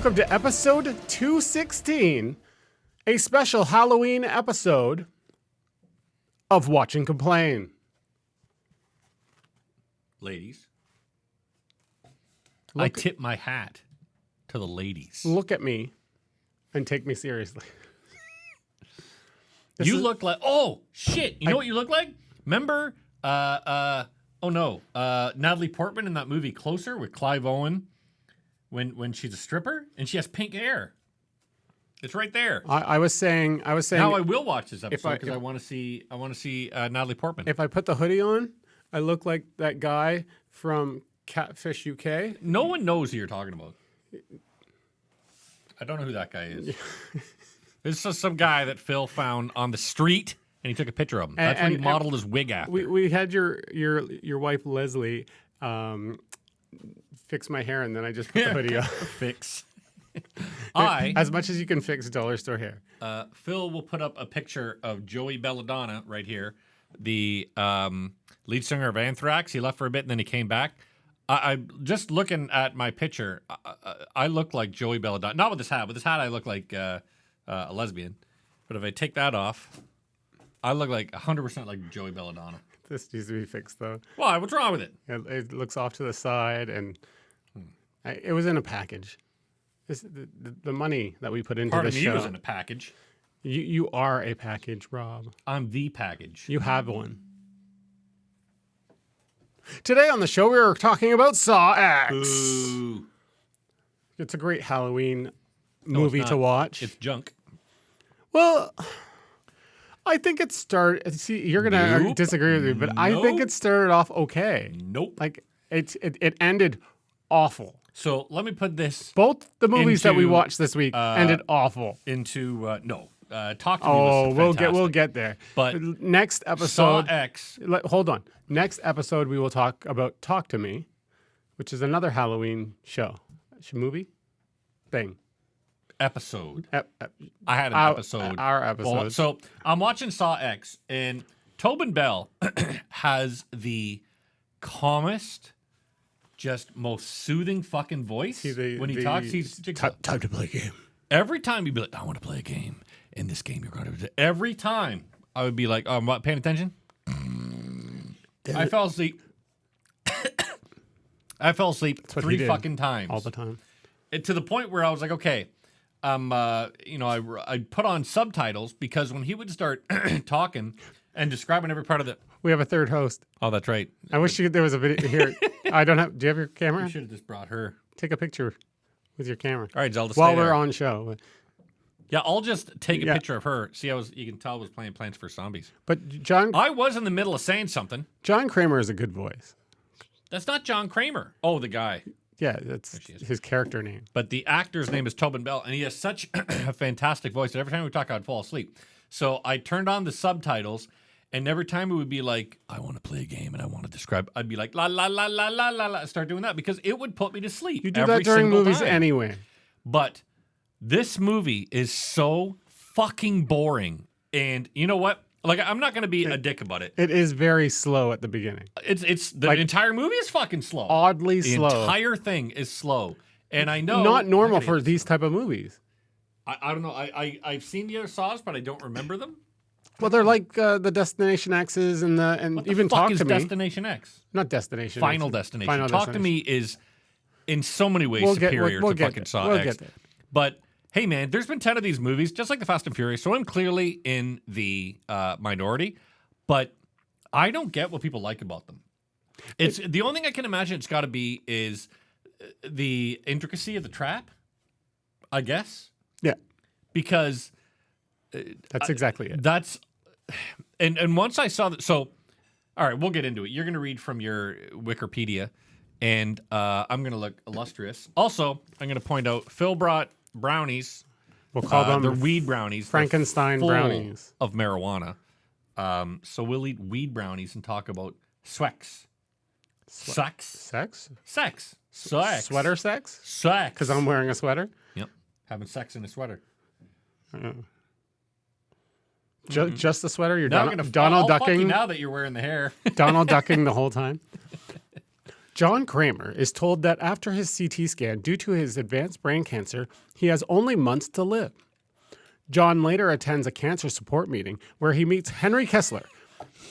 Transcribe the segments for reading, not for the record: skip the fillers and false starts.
welcome to episode 216, a special Halloween episode of Watch and Complain. Ladies, I tip my hat to the ladies. Look at me and take me seriously. You look like, oh, shit. You know what you look like? Remember, Natalie Portman in that movie Closer with Clive Owen when she's a stripper and she has pink hair. It's right there. I was saying. Now I will watch this episode because I want to see Natalie Portman. If I put the hoodie on, I look like that guy from Catfish UK. No one knows who you're talking about. I don't know who that guy is. This is some guy that Phil found on the street, and he took a picture of him. That's what he modeled his wig after. We had your wife Leslie fix my hair, and then I just put the hoodie on. Fix. As much as you can fix dollar store hair. Phil will put up a picture of Joey Belladonna right here, the lead singer of Anthrax. He left for a bit, and then he came back. I'm just looking at my picture. I look like Joey Belladonna. Not with this hat. With this hat, I look like a lesbian. But if I take that off, I look like 100% like Joey Belladonna. This needs to be fixed, though. Why? What's wrong with it? It looks off to the side, and it was in a package. The money that we put into the show. Part of me was in a package. You are a package, Rob. I'm the package. You have one. Today on the show, we are talking about Saw X. Ooh. It's a great Halloween movie to watch. It's junk. Well, I think it started. See, you're gonna disagree with me, but I think it started off okay. Nope. Like it ended awful. So let me put this. Both the movies that we watched this week ended awful. Talk to me. We'll get there. But next episode, Saw X. Hold on. Next episode, we will talk about Talk to Me, which is another Halloween show, movie, thing. Episode. I had an episode. Our episode. So I'm watching Saw X, and Tobin Bell has the calmest, just most soothing fucking voice. When he talks, he's time to play a game. Every time he'd be like, I want to play a game. In this game, you're going to. Every time I would be like, oh, I'm paying attention. I fell asleep. I fell asleep 3 fucking times. All the time. To the point where I was like, okay, I put on subtitles because when he would start talking and describing every part of the. We have a third host. Oh, that's right. I wish there was a video here. I don't have. Do you have your camera? You should have just brought her. Take a picture with your camera. All right, Zelda. While we're on show. Yeah, I'll just take a picture of her. See, you can tell I was playing Plants vs. Zombies. But I was in the middle of saying something. John Kramer is a good voice. That's not John Kramer. Oh, the guy. Yeah, that's his character name. But the actor's name is Tobin Bell, and he has such a fantastic voice that every time we talk, I'd fall asleep. So I turned on the subtitles, and every time it would be like, I want to play a game and I want to describe, I'd be like, la, la, la, la, la, la, la, start doing that because it would put me to sleep. You do that during movies anyway. But this movie is so fucking boring. And you know what? Like, I'm not going to be a dick about it. It is very slow at the beginning. It's the entire movie is fucking slow. Oddly slow. The entire thing is slow. And I know. Not normal for these type of movies. I don't know. I've seen the other Saws, but I don't remember them. Well, they're like the Destination X's and even Talk to Me. Destination X? Not Destination. Final Destination. Talk to Me is in so many ways superior to fucking Saw X. But hey, man, there's been 10 of these movies, just like the Fast and Furious. So I'm clearly in the minority, but I don't get what people like about them. It's the only thing I can imagine it's got to be is the intricacy of the trap, I guess. Yeah, because that's exactly it. And once I saw that, so all right, we'll get into it. You're going to read from your Wikipedia, and I'm going to look illustrious. Also, I'm going to point out Phil brought brownies. We'll call them they're weed brownies. Frankenstein brownies of marijuana. So we'll eat weed brownies and talk about sex. Sex? Sweater sex? Sex. Because I'm wearing a sweater? Yep. Having sex in a sweater. Just the sweater? You're Donald ducking? Fuck you now that you're wearing the hair. Donald ducking the whole time? John Kramer is told that after his CT scan, due to his advanced brain cancer, he has only months to live. John later attends a cancer support meeting where he meets Henry Kessler,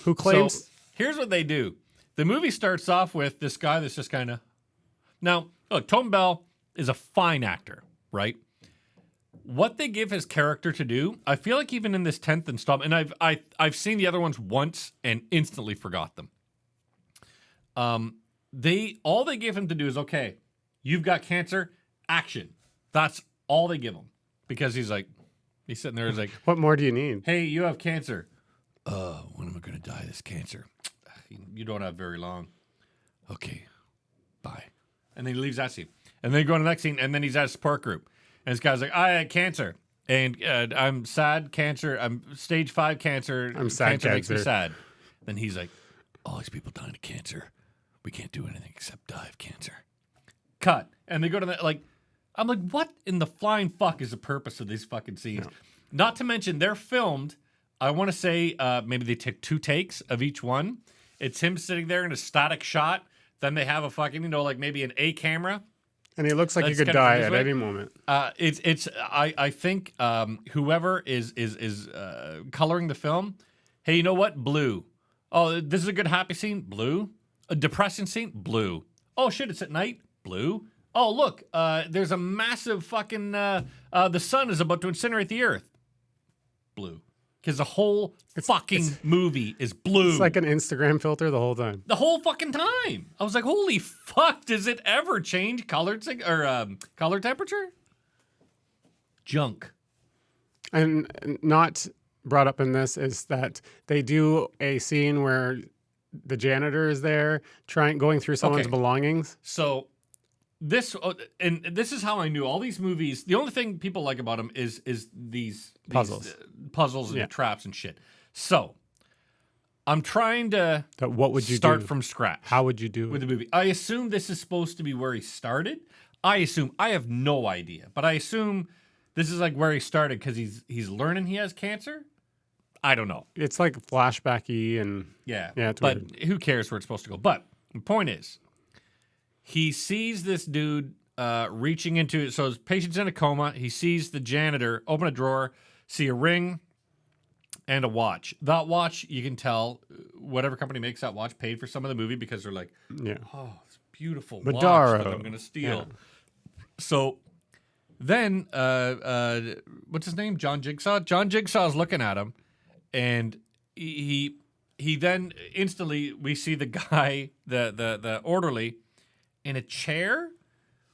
who claims... So, here's what they do. The movie starts off with this guy that's just kind of... Now, look, Tone Bell is a fine actor, right? What they give his character to do, I feel like even in this 10th installment, and I've seen the other ones once and instantly forgot them. All they give him to do is, okay, you've got cancer, action. That's all they give him. Because he's sitting there, he's like, what more do you need? Hey, you have cancer. When am I going to die of this cancer? You don't have very long. Okay, bye. And then he leaves that scene. And then you go to the next scene, and then he's at a support group. And this guy's like, I had cancer. And I'm sad, cancer. I'm stage 5 cancer. I'm sad, cancer. Makes me sad. Then he's like, all these people dying of cancer. We can't do anything except die of cancer. Cut. And they go to that, I'm like, what in the flying fuck is the purpose of these fucking scenes? No. Not to mention, they're filmed, I want to say maybe they took 2 takes of each one. It's him sitting there in a static shot. Then they have a fucking, maybe an A camera. And he looks like he could die at any moment. I think whoever is coloring the film, hey, you know what? Blue. Oh, this is a good happy scene? Blue. A depressing scene? Blue. Oh, shit, it's at night? Blue. Oh, look, there's a massive fucking, the sun is about to incinerate the earth. Blue. Because the whole fucking movie is blue. It's like an Instagram filter the whole time. The whole fucking time. I was like, holy fuck, does it ever change color temperature? Junk. And not brought up in this is that they do a scene where the janitor is there going through someone's belongings. So this is how I knew all these movies. The only thing people like about them is these puzzles and traps and shit. So I'm trying to what would you start do? From scratch. How would you do with it? the movie? I assume this is supposed to be where he started. I have no idea, but I assume this is like where he started because he's learning he has cancer. I don't know. It's like flashbacky and yeah, it's but weird. Who cares where it's supposed to go? But the point is, he sees this dude reaching into it. So his patient's in a coma. He sees the janitor open a drawer, see a ring and a watch. That watch, you can tell whatever company makes that watch paid for some of the movie because they're like, oh, it's beautiful watch that I'm going to steal. Yeah. So then, what's his name? John Jigsaw? John Jigsaw's looking at him, and he then instantly, we see the guy, the orderly, in a chair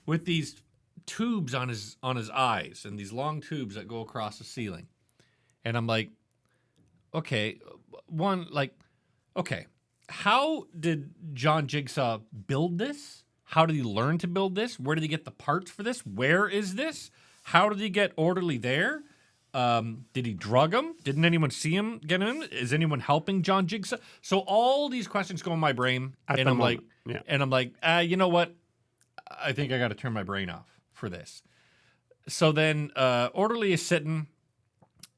with these tubes on his eyes and these long tubes that go across the ceiling. And I'm like, okay, how did John Jigsaw build this? How did he learn to build this? Where did he get the parts for this? Where is this? How did he get orderly there? Did he drug him? Didn't anyone see him get in? Is anyone helping John Jigsaw? So all these questions go in my brain, and I'm like, you know what? I think I got to turn my brain off for this. So then, orderly is sitting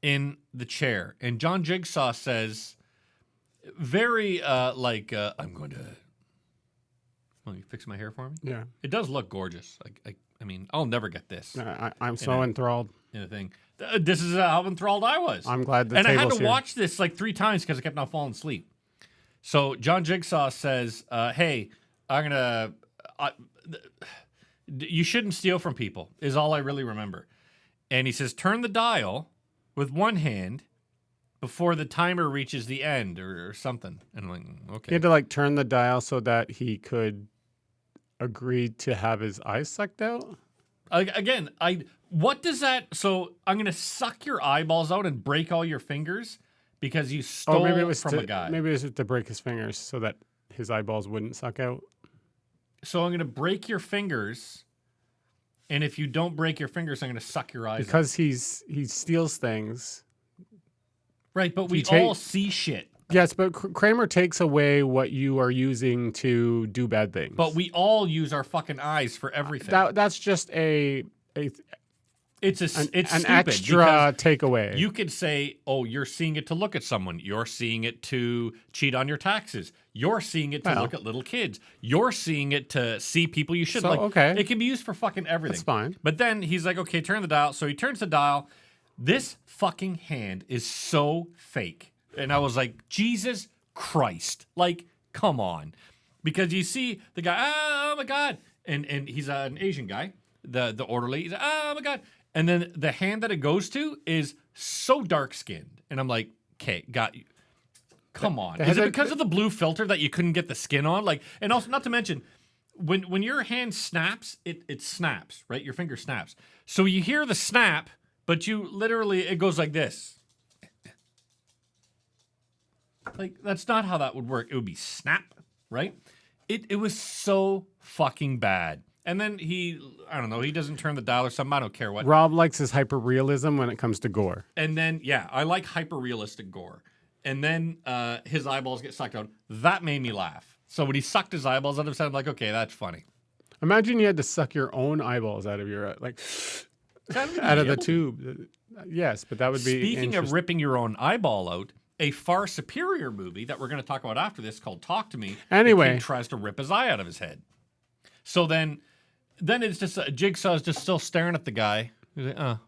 in the chair, and John Jigsaw says, very I'm going to. Will you fix my hair for me? Yeah, it does look gorgeous. I mean, I'll never get this. I'm so enthralled in a thing. This is how enthralled I was. I'm glad the and table's I had to here. watch this like 3 times because I kept on falling asleep. So John Jigsaw says, "Hey, I'm gonna. You shouldn't steal from people." Is all I really remember. And he says, "Turn the dial with one hand before the timer reaches the end, or something." And I'm like, okay. He had to turn the dial so that he could agree to have his eyes sucked out. Again, what does that? So I'm gonna suck your eyeballs out and break all your fingers because you stole from a guy. Maybe it was to break his fingers so that his eyeballs wouldn't suck out. So I'm gonna break your fingers, and if you don't break your fingers, I'm gonna suck your eyes because out. he steals things. Right, but we all see shit. Yes, but Kramer takes away what you are using to do bad things. But we all use our fucking eyes for everything. That's just a. It's It's an stupid extra takeaway. You could say, oh, you're seeing it to look at someone. You're seeing it to cheat on your taxes. You're seeing it to look at little kids. You're seeing it to see people you shouldn't. Okay. It can be used for fucking everything. That's fine. But then he's like, okay, turn the dial. So he turns the dial. This fucking hand is so fake. And I was like, Jesus Christ. Like, come on. Because you see the guy, oh my God. And he's an Asian guy, the orderly. He's like, oh my God. And then the hand that it goes to is so dark-skinned. And I'm like, okay, got you. Come on. Is it because of the blue filter that you couldn't get the skin on? Like, and also, not to mention, when your hand snaps, it snaps, right? Your finger snaps. So you hear the snap, but you literally, it goes like this. Like, that's not how that would work. It would be snap, right? It was so fucking bad. And then he doesn't turn the dial or something. I don't care what. Rob likes his hyper-realism when it comes to gore. And then, yeah, I like hyper-realistic gore. And then his eyeballs get sucked out. That made me laugh. So when he sucked his eyeballs out of his head, I'm like, okay, that's funny. Imagine you had to suck your own eyeballs out of your, out of the tube. Yes, but that would be Speaking of ripping your own eyeball out, a far superior movie that we're going to talk about after this called Talk to Me. Anyway. The king tries to rip his eye out of his head. So then it's just Jigsaw's just still staring at the guy. He's like,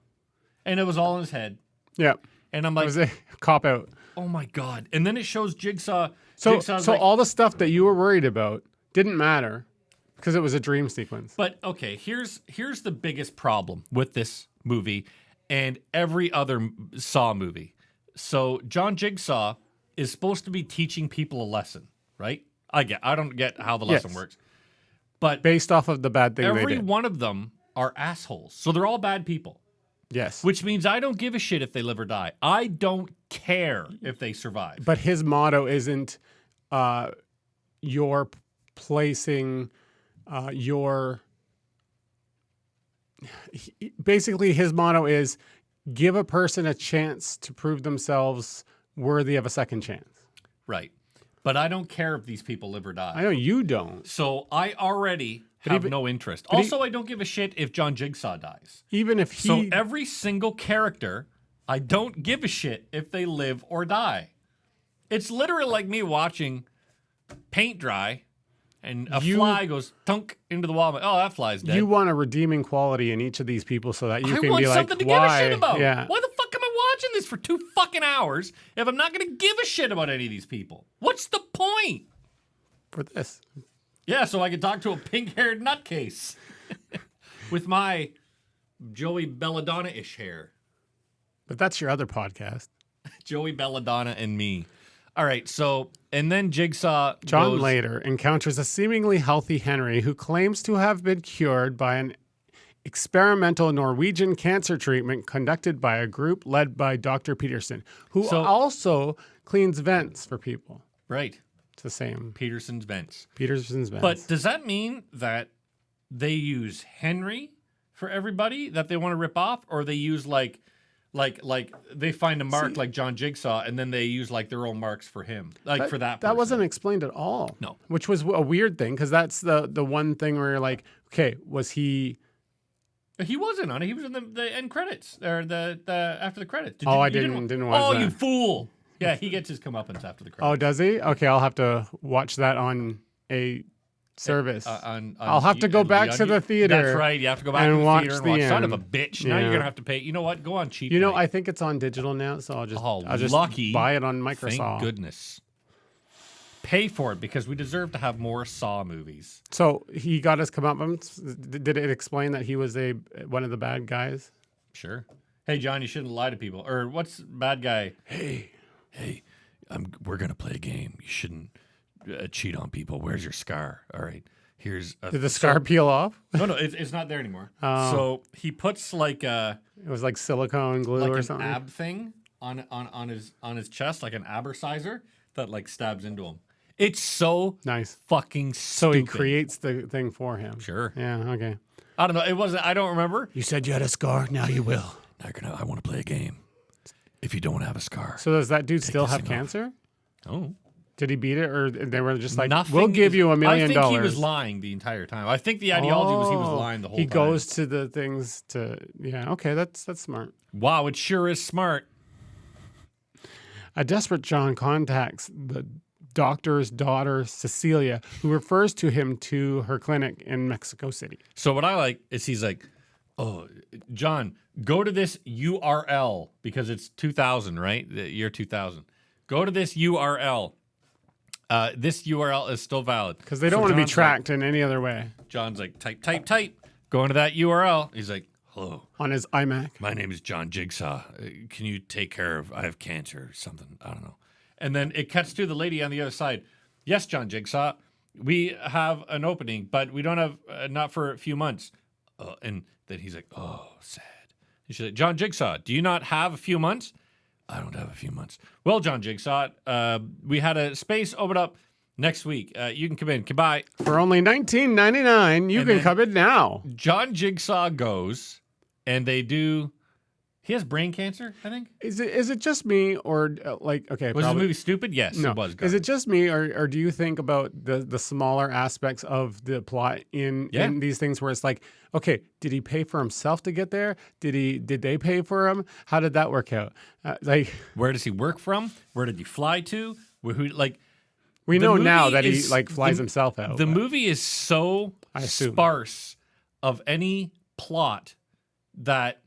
and it was all in his head. Yeah. And I'm like, it was a cop out. Oh my God. And then it shows Jigsaw. So all the stuff that you were worried about didn't matter because it was a dream sequence. But okay, here's the biggest problem with this movie and every other Saw movie. So John Jigsaw is supposed to be teaching people a lesson, right? I don't get how the lesson works. But based off of the bad thing they did. Every one of them are assholes. So they're all bad people. Yes. Which means I don't give a shit if they live or die. I don't care if they survive. But his motto isn't you're placing your... Basically, his motto is give a person a chance to prove themselves worthy of a second chance. Right. But I don't care if these people live or die. I know you don't. So I already have no interest. Also, I don't give a shit if John Jigsaw dies. Even if he... So every single character, I don't give a shit if they live or die. It's literally like me watching paint dry and a fly goes tunk into the wall. Oh, that fly's dead. You want a redeeming quality in each of these people so that you can be like, I want something to give a shit about. Yeah. Why the fuck am I watching this for 2 fucking hours if I'm not going to give a shit about any of these people? What's the point? For this. Yeah, so I can talk to a pink-haired nutcase with my Joey Belladonna-ish hair. But that's your other podcast. Joey Belladonna and me. All right, so, and then Jigsaw John later encounters a seemingly healthy Henry who claims to have been cured by an experimental Norwegian cancer treatment conducted by a group led by Dr. Peterson, who also cleans vents for people. Right. It's the same. Peterson's vents. But does that mean that they use Henry for everybody that they want to rip off, or they use like they find a mark like John Jigsaw and then they use like their own marks for him, for that person? That wasn't explained at all. No. Which was a weird thing because that's the one thing where you're like, okay, was he... He wasn't on it. He was in the end credits or the after the credits. I didn't watch that. Oh, you fool! Yeah, he gets his comeuppance after the credits. Oh, does he? Okay, I'll have to watch that on a service. I'll have to go back to the theater. That's right. You have to go back to the theater and watch. Son of a bitch! Now you're gonna have to pay. You know what? Go on cheap. I think it's on digital now, so I'll just buy it on Microsoft. Thank goodness. Pay for it because we deserve to have more Saw movies. So he got his comeuppance. Did it explain that he was one of the bad guys? Sure. Hey, John, you shouldn't lie to people. Or what's bad guy? Hey, we're gonna play a game. You shouldn't cheat on people. Where's your scar? All right, here's. Did the scar peel off? No, it's not there anymore. So he puts like a. It was like silicone glue or something. Like an ab thing on his chest, like an abercizer that like stabs into him. It's so nice, fucking stupid. So he creates the thing for him. Sure. Yeah. Okay. I don't know. It wasn't. I don't remember. You said you had a scar. Now you will. I want to play a game. If you don't have a scar. So does that dude still have cancer? Oh. Did he beat it, or they were just like, Nothing we'll give you $1 million? I think he was lying the entire time. I think the ideology was he was lying the whole time. He goes to the things to, yeah, okay, that's smart. Wow, it sure is smart. A desperate John contacts the doctor's daughter, Cecilia, who refers to him to her clinic in Mexico City. So what I like is he's like, oh, John, go to this URL because it's 2000, right? The year 2000. Go to this URL. This URL is still valid. Because they don't want to be tracked in any other way. John's like, type. Go into that URL. He's like, hello. On his iMac. My name is John Jigsaw. Can you take care of, I have cancer or something. I don't know. And then it cuts to the lady on the other side. Yes, John Jigsaw, we have an opening, but we don't have, not for a few months. And then he's like, oh, sad. She's like, John Jigsaw, do you not have a few months? I don't have a few months. Well, John Jigsaw, we had a space open up next week. You can come in. Goodbye. For only $19.99, you can come in now. John Jigsaw goes, and they do. He has brain cancer, I think. Is it just me, or okay? Was the movie stupid? Yes, no. It was. Is it just me, or do you think about the smaller aspects of the plot in these things where it's like, okay, did he pay for himself to get there? Did they pay for him? How did that work out? Where does he work from? Where did he fly to? We know now that he flies himself out. The movie is so sparse of any plot that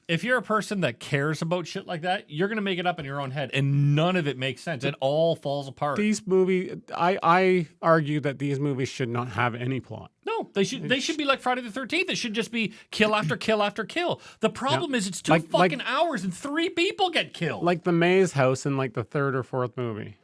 if you're a person that cares about shit like that, you're going to make it up in your own head, and none of it makes sense. It all falls apart. These movies, I argue that these movies should not have any plot. No, they should be like Friday the 13th. It should just be kill after kill after kill. The problem is it's two fucking hours and 3 people get killed. Like the Maze House in like the 3rd or 4th movie.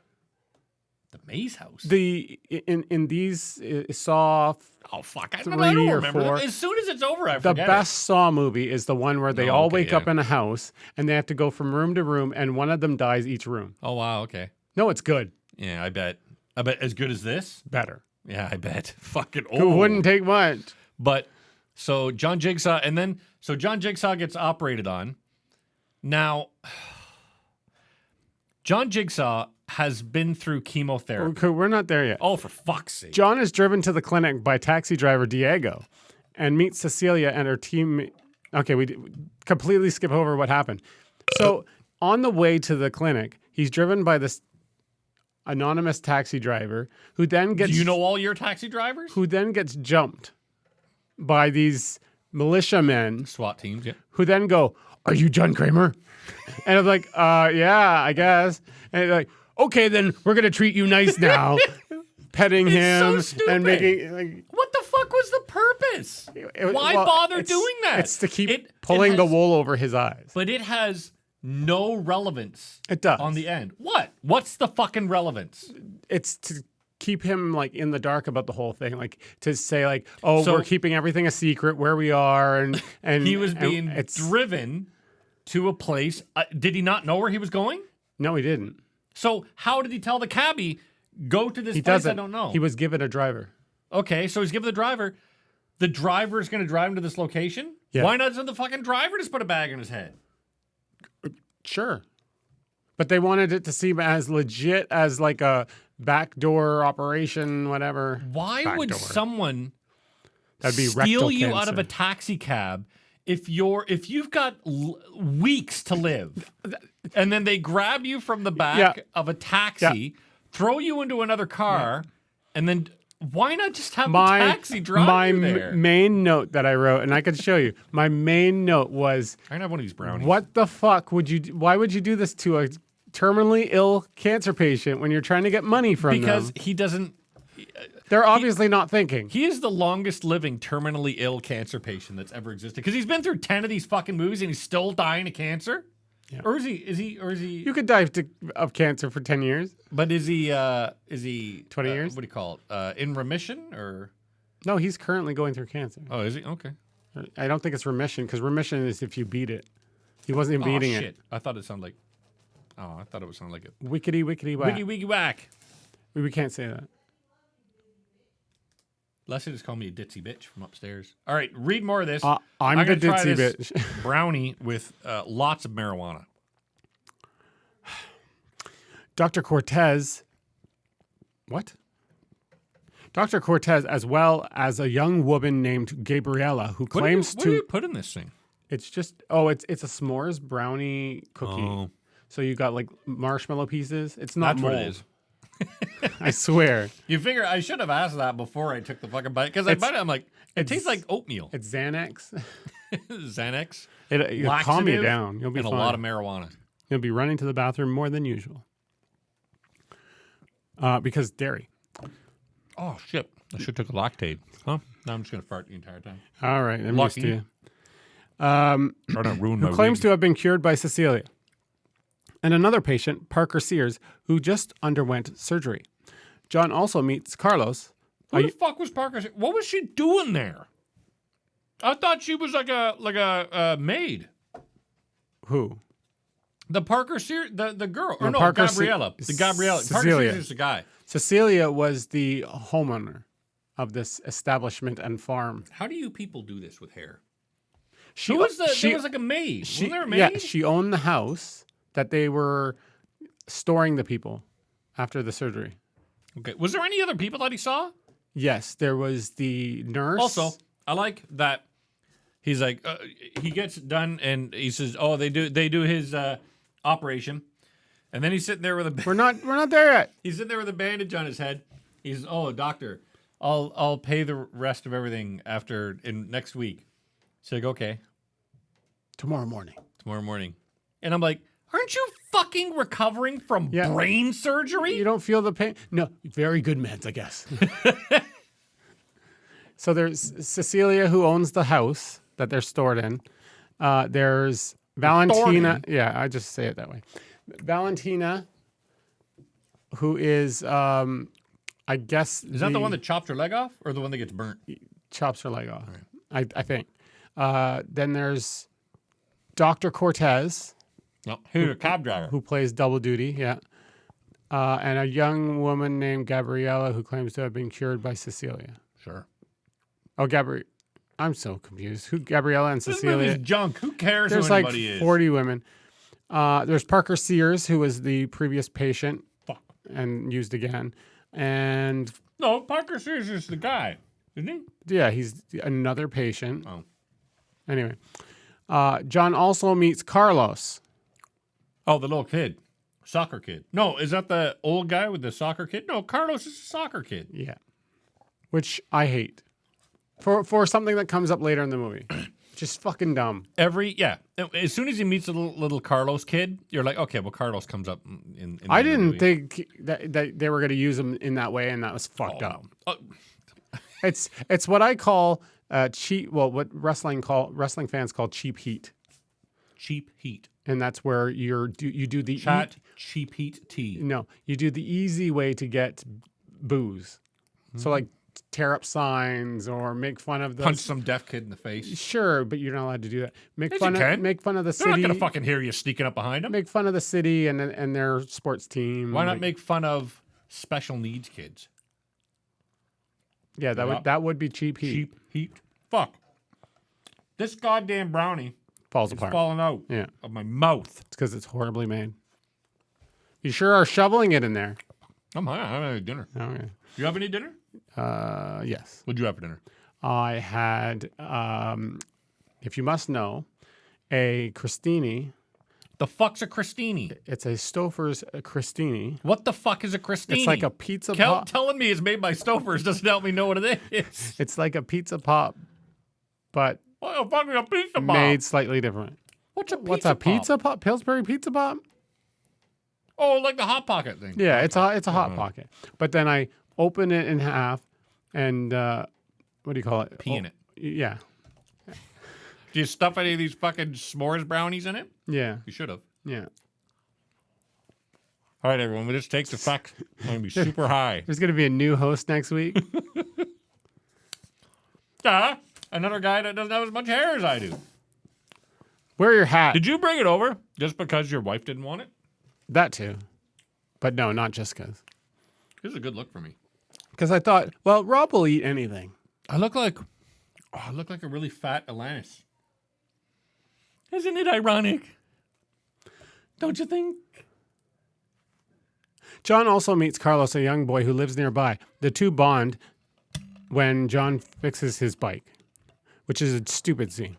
The Maze House? In these Saw. Oh, fuck. I 3 don't or remember. 4. As soon as it's over, I forget it. The best Saw movie is the one where they all wake up in a house and they have to go from room to room and one of them dies each room. Oh, wow. Okay. No, it's good. Yeah, I bet. As good as this? Better. Yeah, I bet. Fucking It wouldn't take much. But so John Jigsaw, John Jigsaw gets operated on. Now, John Jigsaw has been through chemotherapy. Okay, we're not there yet. Oh, for fuck's sake. John is driven to the clinic by taxi driver Diego and meets Cecilia and her team. Okay, we completely skip over what happened. So on the way to the clinic, he's driven by this anonymous taxi driver who then gets... Do you know all your taxi drivers? Who then gets jumped by these militiamen. SWAT teams, yeah. Who then go, are you John Kramer? And I'm like, yeah, I guess. And they're like, okay, then we're going to treat you nice now. Petting him so stupid. And making... what the fuck was the purpose? Why bother doing that? It's to keep pulling the wool over his eyes. But it has no relevance. It does. On the end. What? What's the fucking relevance? It's to keep him like in the dark about the whole thing, like to say like, oh, we're keeping everything a secret where we are, and he was being driven to a place. Did he not know where he was going? No, he didn't. So how did he tell the cabbie, go to this place? I don't know. He was given a driver. Okay, so he's given the driver. The driver is going to drive him to this location? Yeah. Why not the fucking driver just put a bag on his head? Sure. But they wanted it to seem as legit as like a backdoor operation, whatever. Why would someone That'd be steal you out of a taxi cab if you've got weeks to live, and then they grab you from the back of a taxi, throw you into another car, and then why not just have the taxi drive you there? My main note that I wrote, and I could show you, my main note was, I can have one of these brownies. What the fuck would you? Why would you do this to a terminally ill cancer patient when you're trying to get money from them? Because he doesn't. They're obviously not thinking. He is the longest living terminally ill cancer patient that's ever existed. Because he's been through 10 of these fucking movies and he's still dying of cancer. Yeah. Or is he? You could die of cancer for 10 years. But is he 20 years? What do you call it? In remission or? No, he's currently going through cancer. Oh, is he? Okay. I don't think it's remission, because remission is if you beat it. He wasn't beating it. I thought it sounded like. Oh, I thought it would sound like a wickety whack. Wiggy whack. We can't say that. Leslie just called me a ditzy bitch from upstairs. All right, read more of this. I'm the ditzy bitch. Brownie with lots of marijuana. Dr. Cortez What? Dr. Cortez, as well as a young woman named Gabriella, who claims what do you put in this thing? It's just it's a s'mores brownie cookie. Oh. So you got like marshmallow pieces. It's not That's mold. what it is. I swear. You figure I should have asked that before I took the fucking bite because I bite it. I'm like, it tastes like oatmeal. It's Xanax. Xanax. It'll calm you down. You'll be and fine. a lot of marijuana. You'll be running to the bathroom more than usual. Because dairy. Oh shit! I should have took a Lactaid. Huh? Now I'm just gonna fart the entire time. All right, I'm Lucky. used to you. Trying to ruin Who my claims week. to have been cured by Cecilia. And another patient, Parker Sears, who just underwent surgery. John also meets Carlos. Who the fuck was Parker? What was she doing there? I thought she was like a maid. Who? The Parker Sears, the girl. Or no, Parker Gabriella. The Gabriella. Parker Cecilia. Sears is the guy. Cecilia was the homeowner of this establishment and farm. How do you people do this with hair? She there was like a maid. Wasn't there a maid? Yeah, she owned the house that they were storing the people after the surgery. Okay. Was there any other people that he saw? Yes, there was the nurse. Also, I like that he's like he gets done and he says, "Oh, they do his operation," and then he's sitting there with a We're not there yet. he's sitting there with a bandage on his head. He's, "Oh, doctor, I'll pay the rest of everything in next week." So like, okay, Tomorrow morning. and I'm like, aren't you fucking recovering from brain surgery? You don't feel the pain? No, very good meds, I guess. So there's Cecilia, who owns the house that they're stored in. There's Valentina. Yeah, I just say it that way. Valentina, who is, I guess. Is that the one that chops her leg off or the one that gets burnt? Chops her leg off, right. I think. Then there's Dr. Cortez. No, he's a cab driver. Who plays double duty, yeah. And a young woman named Gabriella, who claims to have been cured by Cecilia. Sure. Oh, I'm so confused. Who, Gabriella and This Cecilia? movie's junk. Who cares There's who like anybody is? 40 women. There's Parker Sears, who was the previous patient and used again. And No, Parker Sears is the guy, isn't he? yeah, he's another patient. Oh. Anyway, John also meets Carlos. Oh, the little kid. Soccer kid. No, is that the old guy with the soccer kid? No, Carlos is a soccer kid. Yeah. Which I hate. For something that comes up later in the movie. Just fucking dumb. As soon as he meets the little Carlos kid, you're like, okay, well, Carlos comes up in I didn't think that they were going to use him in that way, and that was fucked up. It's what I call cheap. Well, what wrestling fans call cheap heat. Cheap heat. And that's where you do the cheap heat tea. No, you do the easy way to get booze. Mm-hmm. So like tear up signs or make fun of the punch some deaf kid in the face. Sure, but you're not allowed to do that. Make yes, fun of the city. They're not gonna fucking hear you sneaking up behind them. Make fun of the city and their sports team. Why not make fun of special needs kids? Yeah, that would be cheap heat. Cheap heat. Fuck. This goddamn brownie falls apart. Falling out of my mouth. It's because it's horribly made. You sure are shoveling it in there. I'm having any dinner. Okay. You have any dinner? Yes. What'd you have for dinner? I had, if you must know, a crostini. The fuck's a crostini? It's a Stouffer's crostini. What the fuck is a crostini? It's like a pizza pop. Telling me it's made by Stouffer's doesn't help me know what it is. It's like a pizza pop, but what the fuck is a pizza pop? Made slightly different. What's a pizza pop? Pillsbury pizza pop? Oh, like the Hot Pocket thing. Yeah, it's a Hot Pocket. But then I open it in half and what do you call it? Pee in it. Yeah. Do you stuff any of these fucking s'mores brownies in it? Yeah. You should have. Yeah. All right, everyone. We just take the fact. I'm going to be super high. There's going to be a new host next week. Another guy that doesn't have as much hair as I do. Wear your hat. Did you bring it over just because your wife didn't want it? That too. But no, not just because. This is a good look for me. Because I thought, well, Rob will eat anything. I look like a really fat Alanis. Isn't it ironic? Don't you think? John also meets Carlos, a young boy who lives nearby. The two bond when John fixes his bike, which is a stupid scene.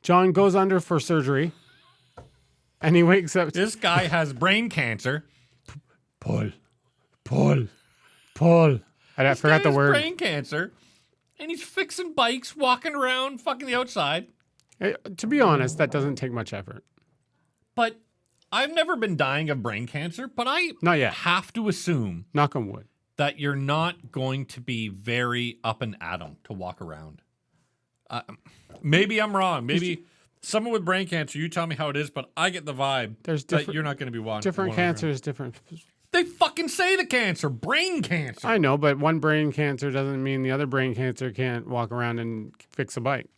John goes under for surgery, and he wakes up. This guy has brain cancer. Paul. I forgot the word. Brain cancer, and he's fixing bikes, walking around, fucking the outside. To be honest, that doesn't take much effort. But I've never been dying of brain cancer, but I not yet. Have to assume, knock on wood, that you're not going to be very up and at 'em to walk around. Maybe I'm wrong. Maybe someone with brain cancer, you tell me how it is, but I get the vibe that you're not going to be walking. Different cancers, different. They fucking say the cancer, brain cancer. I know, but one brain cancer doesn't mean the other brain cancer can't walk around and fix a bike.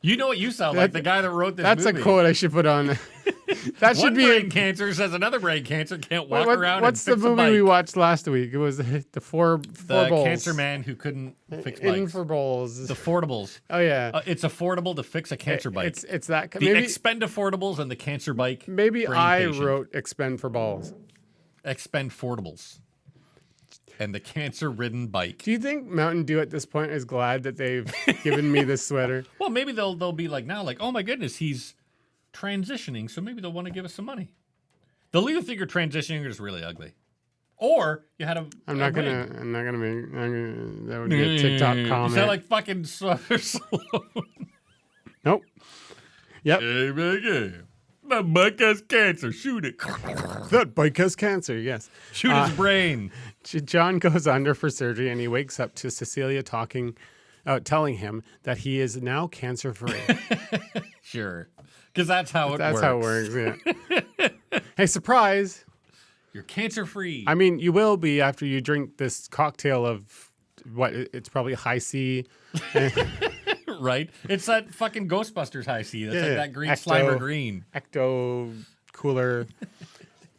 You know what you sound like, the guy that wrote this That's movie. a quote I should put on. That should one be brain cancer says another brain cancer can't walk around what's and fix a bike. What's the movie we watched last week? It was the four bowls. Cancer man who couldn't fix bikes. In for bowls. The Affordables. Oh, yeah. It's affordable to fix a cancer bike. It's that. The expend affordables and the cancer bike. Maybe I wrote expend for balls. Expend affordables. And the cancer-ridden bike. Do you think Mountain Dew at this point is glad that they've given me this sweater? Well, maybe they'll be like now, like, oh my goodness, he's transitioning, so maybe they'll want to give us some money. They'll either think you're transitioning or just really ugly, or you had a. I'm not gonna make. That would be a TikTok comment. You sound like fucking Sloan. Nope. Yep. Hey, that bike has cancer. Shoot it. That bike has cancer. Yes. Shoot his brain. John goes under for surgery, and he wakes up to Cecilia telling him that he is now cancer-free. Sure. Because that's how it works. That's how it works, yeah. Hey, surprise. You're cancer-free. I mean, you will be after you drink this cocktail of what? It's probably high C. Right? It's that fucking Ghostbusters high C. That's like that green Slimer green. Ecto cooler.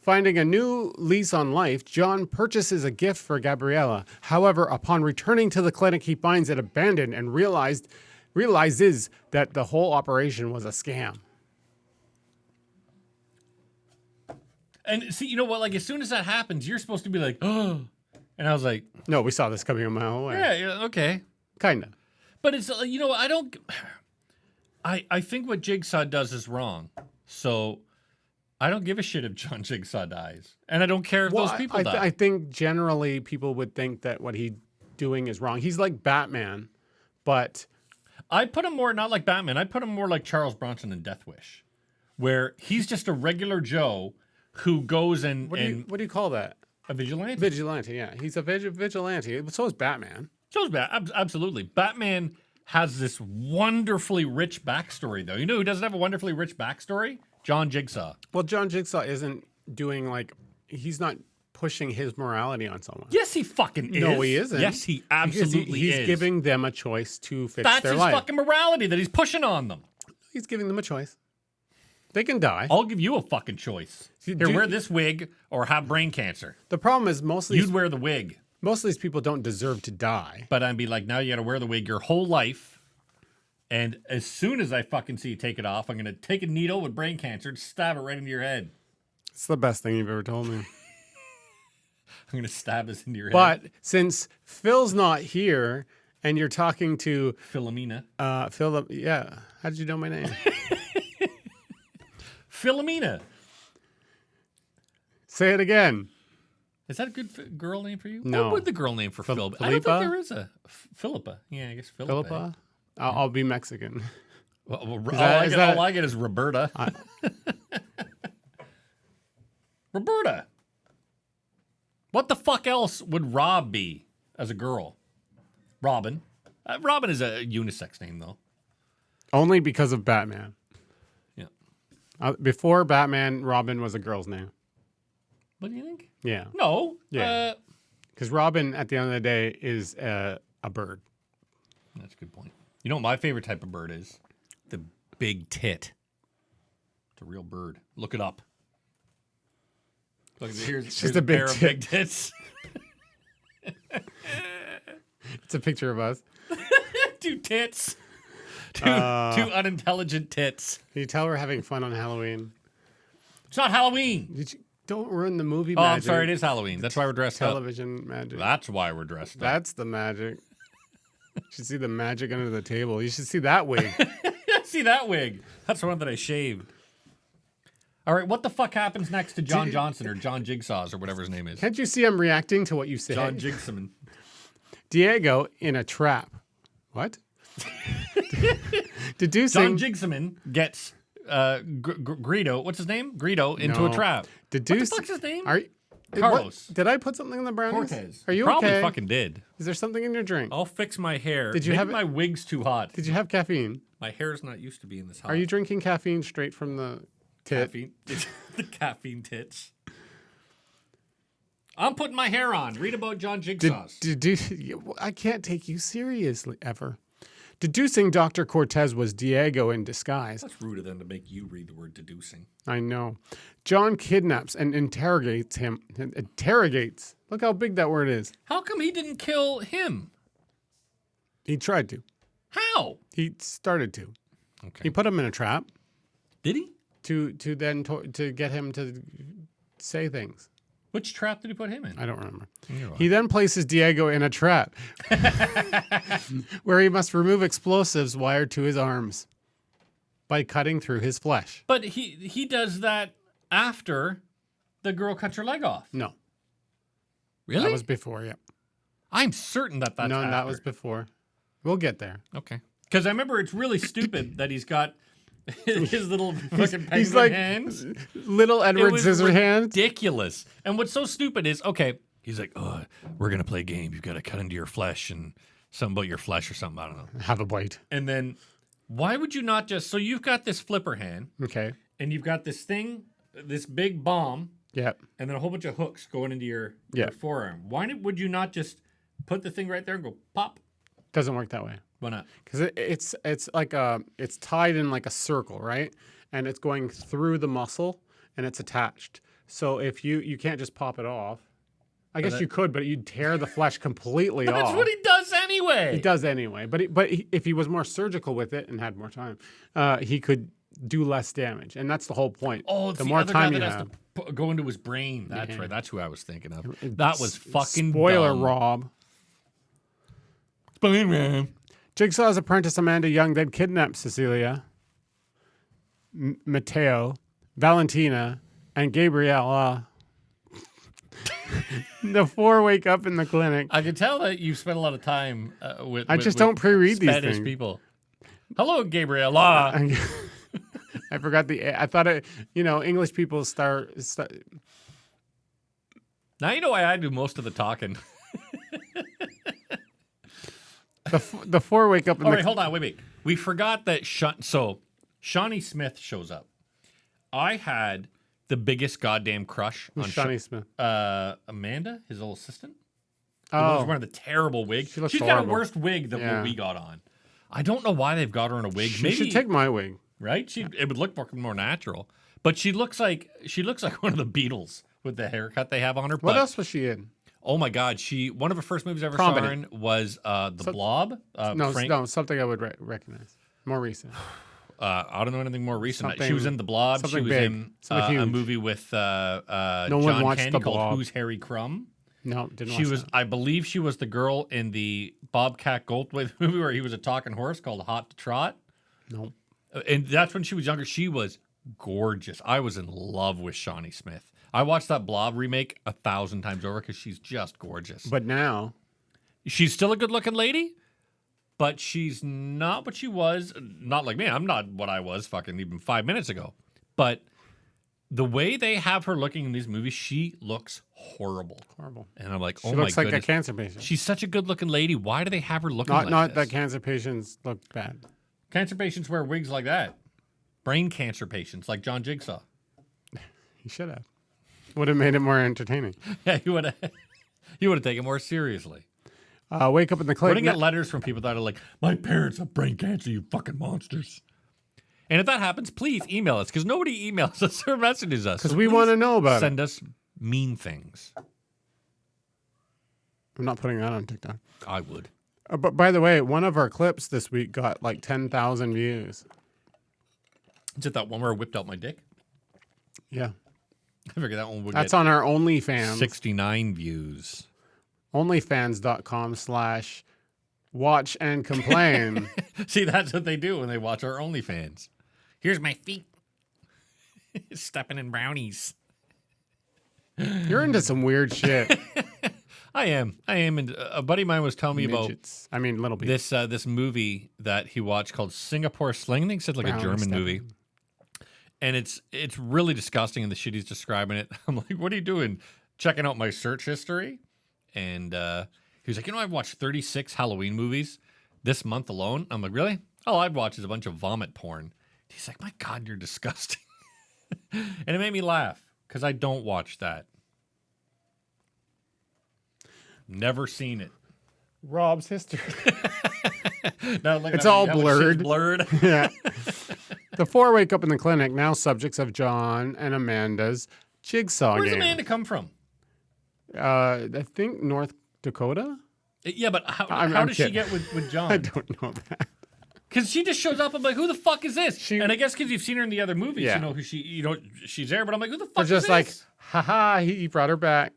Finding a new lease on life, John purchases a gift for Gabriella. However, upon returning to the clinic, he finds it abandoned and realizes that the whole operation was a scam. And see, you know what? Like, as soon as that happens, you're supposed to be like, oh. And I was like, no, we saw this coming a mile away. Yeah, okay. Kind of. But it's, you know, I think what Jigsaw does is wrong. So I don't give a shit if John Jigsaw dies. And I don't care if those people die. I think generally people would think that what he's doing is wrong. He's like Batman, but... I put him more, not like Batman, I put him more like Charles Bronson in Death Wish, where he's just a regular Joe who goes and... What do you call that? A vigilante. Vigilante, yeah. He's a vigilante. So is Batman. Absolutely. Batman has this wonderfully rich backstory, though. You know who doesn't have a wonderfully rich backstory? John Jigsaw. Well, John Jigsaw isn't doing he's not pushing his morality on someone. Yes, he fucking is. No, he isn't. Yes, he absolutely is. He's giving them a choice to fix That's their his life. fucking morality that he's pushing on them. He's giving them a choice. They can die. I'll give you a fucking choice. Here, wear this wig or have brain cancer. The problem is you'd wear the wig. Most of these people don't deserve to die. But I'd be like, now you got to wear the wig your whole life. And as soon as I fucking see you take it off, I'm going to take a needle with brain cancer and stab it right into your head. It's the best thing you've ever told me. I'm going to stab this into your head. But since Phil's not here and you're talking to... Philomena. Yeah. How did you know my name? Philomena. Say it again. Is that a good girl name for you? No. What would the girl name for Phil? I don't think there is a Philippa. Yeah, I guess Philippa. Philippa? I'll be Mexican. Well, all I get is Roberta. Roberta. What the fuck else would Rob be as a girl? Robin. Robin is a unisex name, though. Only because of Batman. Yeah. Before Batman, Robin was a girl's name. What do you think? Yeah. No. Yeah. Because Robin, at the end of the day, is a bird. That's a good point. You know what my favorite type of bird is? The big tit. It's a real bird. Look it up. Look, here's just a big pair tit. of big tits. It's a picture of us. Two tits. Two unintelligent tits. Can you tell we're having fun on Halloween? It's not Halloween. Don't ruin the movie Oh, magic. I'm sorry. It is Halloween. That's why we're dressed up. Television magic. That's why we're dressed up. That's the magic. You should see the magic under the table. You should see that wig. See that wig? That's the one that I shaved. All right, what the fuck happens next to John Johnson or John Jigsaws or whatever his name is? Can't you see I'm reacting to what you say? John Jigsaw. Diego in a trap. What? John Deducing. Jigsaw gets Greedo. What's his name? Greedo into a trap. What the fuck's his name? Carlos. Did I put something in the brownies? Cortez. Are you Probably okay? fucking did. Is there something in your drink? I'll fix my hair. Did you Maybe have my wig's too hot? Did you have caffeine? My hair's not used to being this hot. Are you drinking caffeine straight from the tit? Caffeine? The caffeine tits. I'm putting my hair on. Read about John Jigsaw's. I can't take you seriously ever. Deducing Dr. Cortez was Diego in disguise. That's rude of them to make you read the word deducing. I know. John kidnaps and interrogates him. Interrogates. Look how big that word is. How come he didn't kill him? He tried to. How? He started to. Okay. He put him in a trap. Did he? To get him to say things. Which trap did he put him in? I don't remember. He then places Diego in a trap where he must remove explosives wired to his arms by cutting through his flesh. But he does that after the girl cuts her leg off. No. Really? That was before, yeah. I'm certain that's No, after. that was before. We'll get there. Okay. Because I remember it's really stupid that he's got his little fucking penguin He's like hands. little Edward Scissorhands. Ridiculous. And what's so stupid is, okay, he's like, oh, we're going to play a game. You've got to cut into your flesh and something about your flesh or something. I don't know. Have a bite. And then why would you not just, so you've got this flipper hand. Okay. And you've got this thing, this big bomb. Yep. And then a whole bunch of hooks going into your forearm. Why would you not just put the thing right there and go pop? Doesn't work that way. Why not? Because it's like it's tied in like a circle, right? And it's going through the muscle and it's attached. So if you can't just pop it off. I guess you could, but you'd tear the flesh completely off. That's what he does anyway. He does anyway. But if he was more surgical with it and had more time, he could do less damage. And that's the whole point. Oh, it's the more other time guy that has to go into his brain. That's right. That's who I was thinking of. That was fucking spoiler, dumb. Rob. Spider-Man. Jigsaw's apprentice Amanda Young then kidnaps Cecilia, Mateo, Valentina, and Gabriella. The four wake up in the clinic. I can tell that you spent a lot of time with. I just don't pre-read these Spanish things. people. Hello, Gabriella. I forgot I thought it. English people start. Now you know why I do most of the talking. The four wake up. All right, hold on, wait. We forgot that. Shawnee Smith shows up. I had the biggest goddamn crush on Shawnee Smith. Amanda, his old assistant. The one Oh, who's wearing the terrible wig. She's got horrible. a worse wig than what we got on. I don't know why they've got her in a wig. She should take my wig. Right? It would look more natural. But she looks like one of the Beatles with the haircut they have on her. What else was she in? Oh my God! One of her first movies I ever saw her in was The Blob. No, something I would recognize. More recent. I don't know anything more recent. She was in The Blob. She was big. in a movie with John Candy called Who's Harry Crumb. No, didn't watch that. I believe she was the girl in the Bobcat Goldthwait movie where he was a talking horse called Hot to Trot. No. And that's when she was younger. She was gorgeous. I was in love with Shawnee Smith. I watched that Blob remake 1,000 times over because she's just gorgeous. But now, she's still a good-looking lady, but she's not what she was. Not like me. I'm not what I was fucking even 5 minutes ago. But the way they have her looking in these movies, she looks horrible. Horrible. And I'm like, she oh my looks like goodness. a cancer patient. She's such a good-looking lady. Why do they have her looking like this? Not that cancer patients look bad. Cancer patients wear wigs like that. Brain cancer patients like John Jigsaw. He should have. Would have made it more entertaining. Yeah, he would have taken it more seriously. Wake up in the We're clinic. gonna get letters from people that are like, my parents have brain cancer, you fucking monsters. And if that happens, please email us, because nobody emails us or messages us. Because we want to know about it. Send us mean things. I'm not putting that on TikTok. I would. But by the way, one of our clips this week got like 10,000 views. Is it that one where I whipped out my dick? Yeah. I figured that one would That's get on our OnlyFans. 69 views. OnlyFans.com/watch and complain. See, that's what they do when they watch our OnlyFans. Here's my feet. Stepping in brownies. You're into some weird shit. I am. And a buddy of mine was telling me Midgets. Little people. this movie that he watched called Singapore Sling. I think it's like a German movie. And it's really disgusting in the shit he's describing it. I'm like, what are you doing? Checking out my search history? And he was like, I've watched 36 Halloween movies this month alone. I'm like, really? All I've watched is a bunch of vomit porn. He's like, my God, you're disgusting. And it made me laugh because I don't watch that. Never seen it. Rob's history. No, it's all blurred. Blurred. Yeah. The four wake up in the clinic, now subjects of John and Amanda's jigsaw game. Where's Amanda come from? I think North Dakota. Yeah, but how does she get with John? I don't know that. Because she just shows up. I'm like, who the fuck is this? And I guess because you've seen her in the other movies, you know who she's there. But I'm like, who the fuck is this? Just like, haha, he brought her back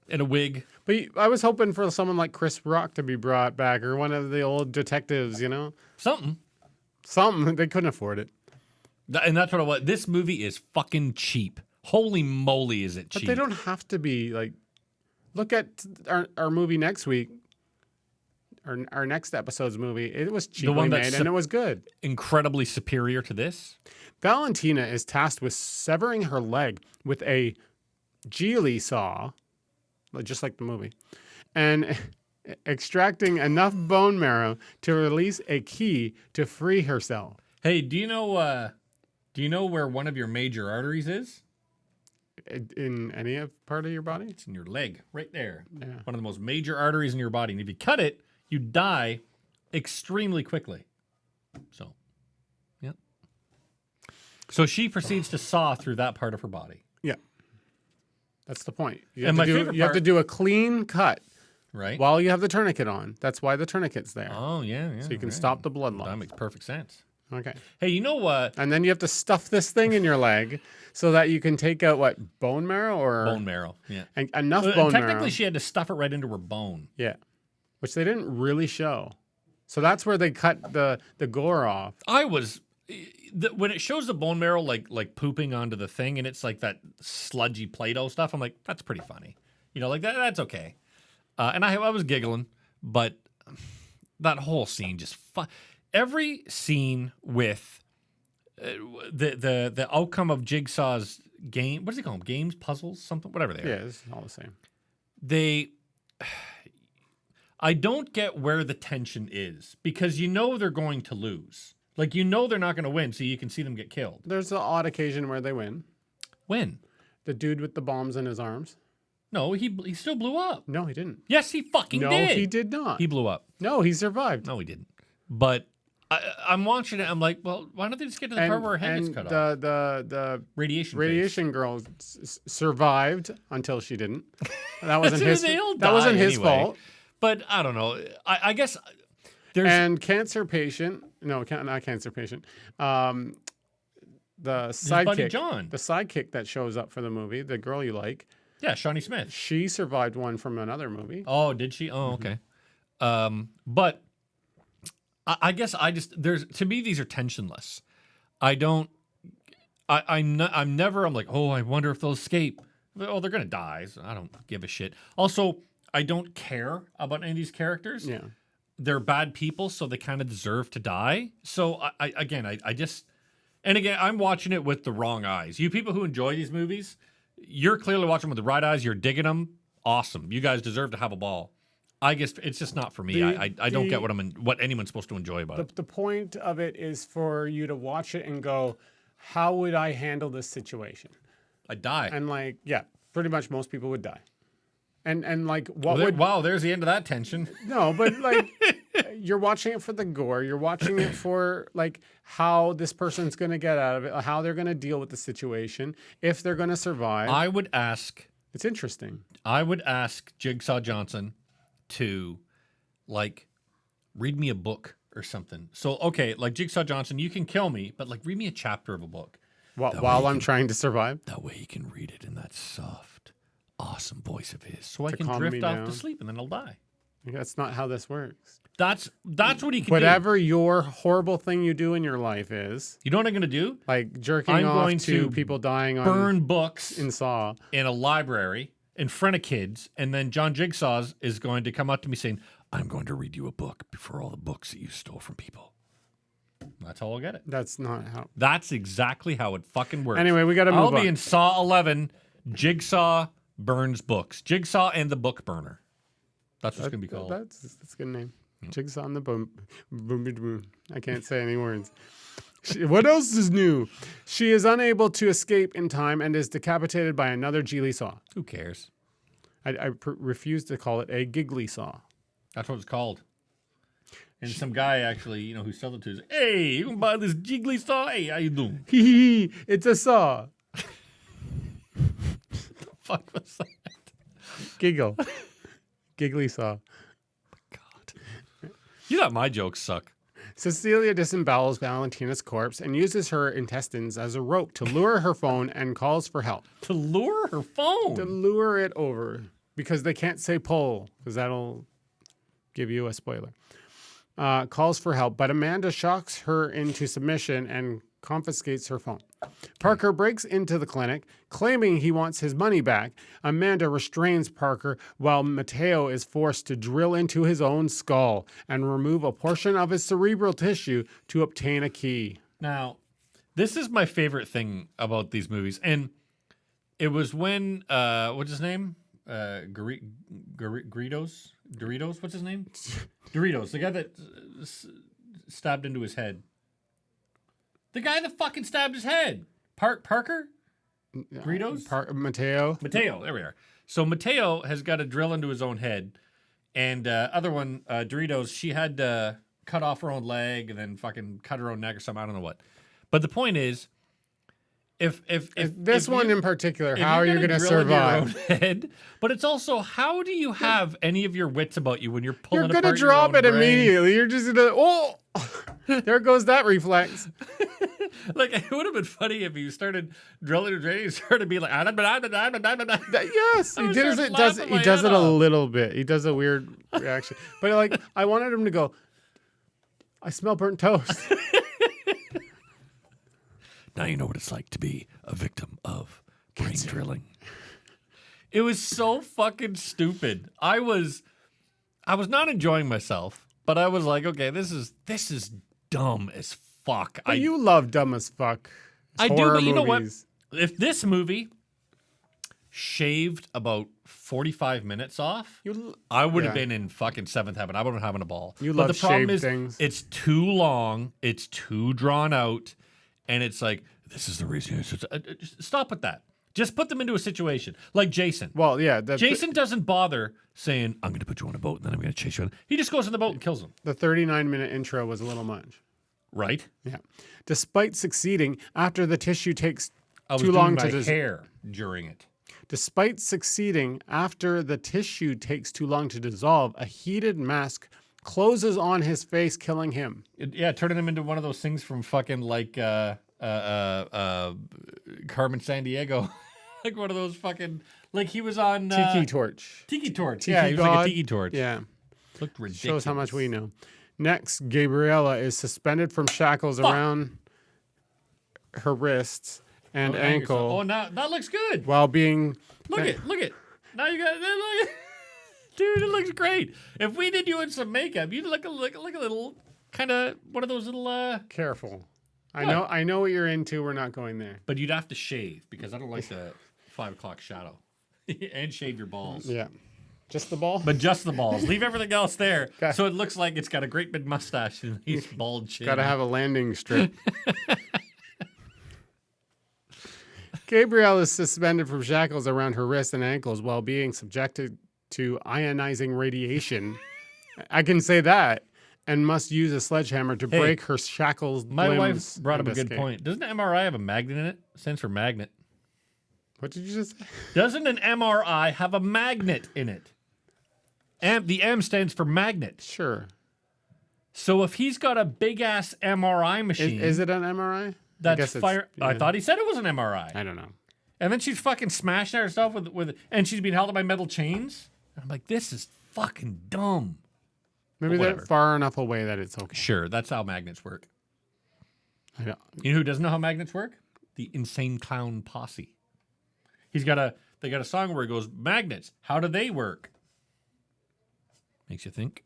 in a wig. But I was hoping for someone like Chris Rock to be brought back, or one of the old detectives, Something. They couldn't afford it. And that's what it was. This movie is fucking cheap. Holy moly, is it cheap? But they don't have to be like. Look at our movie next week. Our next episode's movie. It was cheaply made and it was good. Incredibly superior to this. Valentina is tasked with severing her leg with a Geely saw, just like the movie, and extracting enough bone marrow to release a key to free herself. Hey, do you know where one of your major arteries is? In any part of your body? It's in your leg, right there. Yeah. One of the most major arteries in your body. And if you cut it, you die extremely quickly. So, yeah. So she proceeds to saw through that part of her body. Yeah. That's the point. You have to do a clean cut. Right. While you have the tourniquet on. That's why the tourniquet's there. Oh, yeah. So you can stop the blood loss. That makes perfect sense. Okay. Hey, you know what? And then you have to stuff this thing in your leg so that you can take out what, bone marrow or bone marrow? Yeah, enough bone marrow. Technically, she had to stuff it right into her bone. Yeah, which they didn't really show. So that's where they cut the gore off. When it shows the bone marrow like pooping onto the thing, and it's like that sludgy Play-Doh stuff. I'm like, that's pretty funny. Like that. That's okay. And I was giggling, but that whole scene just every scene with the outcome of Jigsaw's game. What does he call them? Games, puzzles, something, whatever they are. Yeah, it's all the same. I don't get where the tension is because they're going to lose. Like they're not going to win, so you can see them get killed. There's an odd occasion where they win. When? The dude with the bombs in his arms. No, he still blew up. No, he didn't. Yes, he fucking did. No, he did not. He blew up. No, he survived. No, he didn't. But I'm watching it. I'm like, well, why don't they just get to the part where her head gets cut off? The radiation girl survived until she didn't. That wasn't his fault. But I don't know. I guess there's and cancer patient. No, not cancer patient. The sidekick, John. The sidekick that shows up for the movie, the girl you like. Yeah, Shawnee Smith. She survived one from another movie. Oh, did she? Oh, okay. But I guess to me these are tensionless. I'm like, oh, I wonder if they'll escape. Oh, they're gonna die. So I don't give a shit. Also, I don't care about any of these characters. Yeah, they're bad people, so they kind of deserve to die. So I just, and again, I'm watching it with the wrong eyes. You people who enjoy these movies, you're clearly watching them with the right eyes. You're digging them. Awesome. You guys deserve to have a ball. I guess it's just not for me. I don't get what anyone's supposed to enjoy about it. The point of it is for you to watch it and go, how would I handle this situation? I'd die. And pretty much most people would die. And like wow, there's the end of that tension. No, but like you're watching it for the gore. You're watching it for like how this person's going to get out of it, how they're going to deal with the situation, if they're going to survive. It's interesting. I would ask Jigsaw Johnson to read me a book or something. So, okay, like Jigsaw Johnson, you can kill me, but read me a chapter of a book. While I'm trying to survive? That way he can read it in that soft, awesome voice of his. So I can calm me drift off down. to sleep and then I'll die. That's not how this works. That's what he can do. Whatever your horrible thing you do in your life is. You know what I'm going to do? Like jerking I'm off going to to people dying on burn books in Saw. in a library in front of kids, and then John Jigsaw's is going to come up to me saying, I'm going to read you a book before all the books that you stole from people. That's how I'll get it. That's not how. That's exactly how it fucking works. Anyway, we got to move on. I'll be in Saw 11, Jigsaw burns books. Jigsaw and the Book Burner. That's what it's going to be called. That's a good name. Jigsaw and the boom. I can't say any words. What else is new? She is unable to escape in time and is decapitated by another Geely saw. Who cares? I refuse to call it a giggly saw. That's what it's called. And some guy actually, who sold it to us. Hey, you can buy this jiggly saw? Hey, how you doing? Hee hee, it's a saw. The fuck was that? Giggle. Giggly saw. God. You thought my jokes suck. Cecilia disembowels Valentina's corpse and uses her intestines as a rope to lure her phone and calls for help. To lure her phone? To lure it over. Because they can't say pull, because that'll give you a spoiler. Calls for help, but Amanda shocks her into submission and confiscates her phone. Parker breaks into the clinic, claiming he wants his money back. Amanda restrains Parker while Mateo is forced to drill into his own skull and remove a portion of his cerebral tissue to obtain a key. Now, this is my favorite thing about these movies. And it was when, what's his name? Doritos? What's his name? Doritos, the guy that stabbed into his head. The guy that fucking stabbed his head. Parker? Doritos? Mateo. Mateo, there we are. So Mateo has got to drill into his own head. And other one, Doritos, she had to cut off her own leg and then fucking cut her own neck or something. I don't know what. But the point is, if this one in particular, how are you going to survive? Your own head, but it's also, how do you have any of your wits about you when you're pulling apart You're going to drop it brain? Immediately. You're just going to, there goes that reflex. Like, it would have been funny if you started drilling and draining, you started being like, yes, he does it a little bit. He does a weird reaction. But like, I wanted him to go, I smell burnt toast. Now you know what it's like to be a victim of brain drilling. It was so fucking stupid. I was not enjoying myself, but I was like, okay, this is dumb as fuck. But you love dumb as fuck. I do, but you know what? If this movie shaved about 45 minutes off, I would have been in fucking seventh heaven. I would have been having a ball. But the problem is, things. It's too long. It's too drawn out. And it's like, this is the reason. Stop with that. Just put them into a situation. Like Jason. Well, yeah. Jason doesn't bother saying, I'm going to put you on a boat and then I'm going to chase you. He just goes on the boat and kills him. The 39-minute intro was a little much. Right? Yeah. Despite succeeding after the tissue takes too long to hair during it. Despite succeeding after the tissue takes too long to dissolve, a heated mask closes on his face, killing him. Turning him into one of those things from fucking like Carmen Sandiego. Like one of those fucking, like he was on Tiki Torch. Tiki Torch. Tiki he was God. like a Tiki Torch. Yeah. Looked ridiculous. Shows how much we know. Next, Gabriella is suspended from shackles around her wrists and ankle. Oh, now that looks good. While being look it. Now you got look. Dude, it looks great. If we did you in some makeup, you'd look a little kind of one of those little. Careful. I know what you're into. We're not going there. But you'd have to shave because I don't like the 5 o'clock shadow, and shave your balls. Yeah, just the ball. But just the balls. Leave everything else there, so it looks like it's got a great big mustache and he's bald chin. Got to have a landing strip. Gabrielle is suspended from shackles around her wrists and ankles while being subjected to ionizing radiation. I can say that. And must use a sledgehammer to break her shackles. My wife brought up a good point. Doesn't an MRI have a magnet in it? It stands for magnet. What did you just say? Doesn't an MRI have a magnet in it? The M stands for magnet. Sure. So if he's got a big ass MRI machine, is it an MRI? That's fire. Yeah. I thought he said it was an MRI. I don't know. And then she's fucking smashing herself and she's being held up by metal chains. I'm like, this is fucking dumb. Maybe they're far enough away that it's okay. Sure, that's how magnets work. I know. You know who doesn't know how magnets work? The Insane Clown Posse. They got a song where it goes, magnets, how do they work? Makes you think.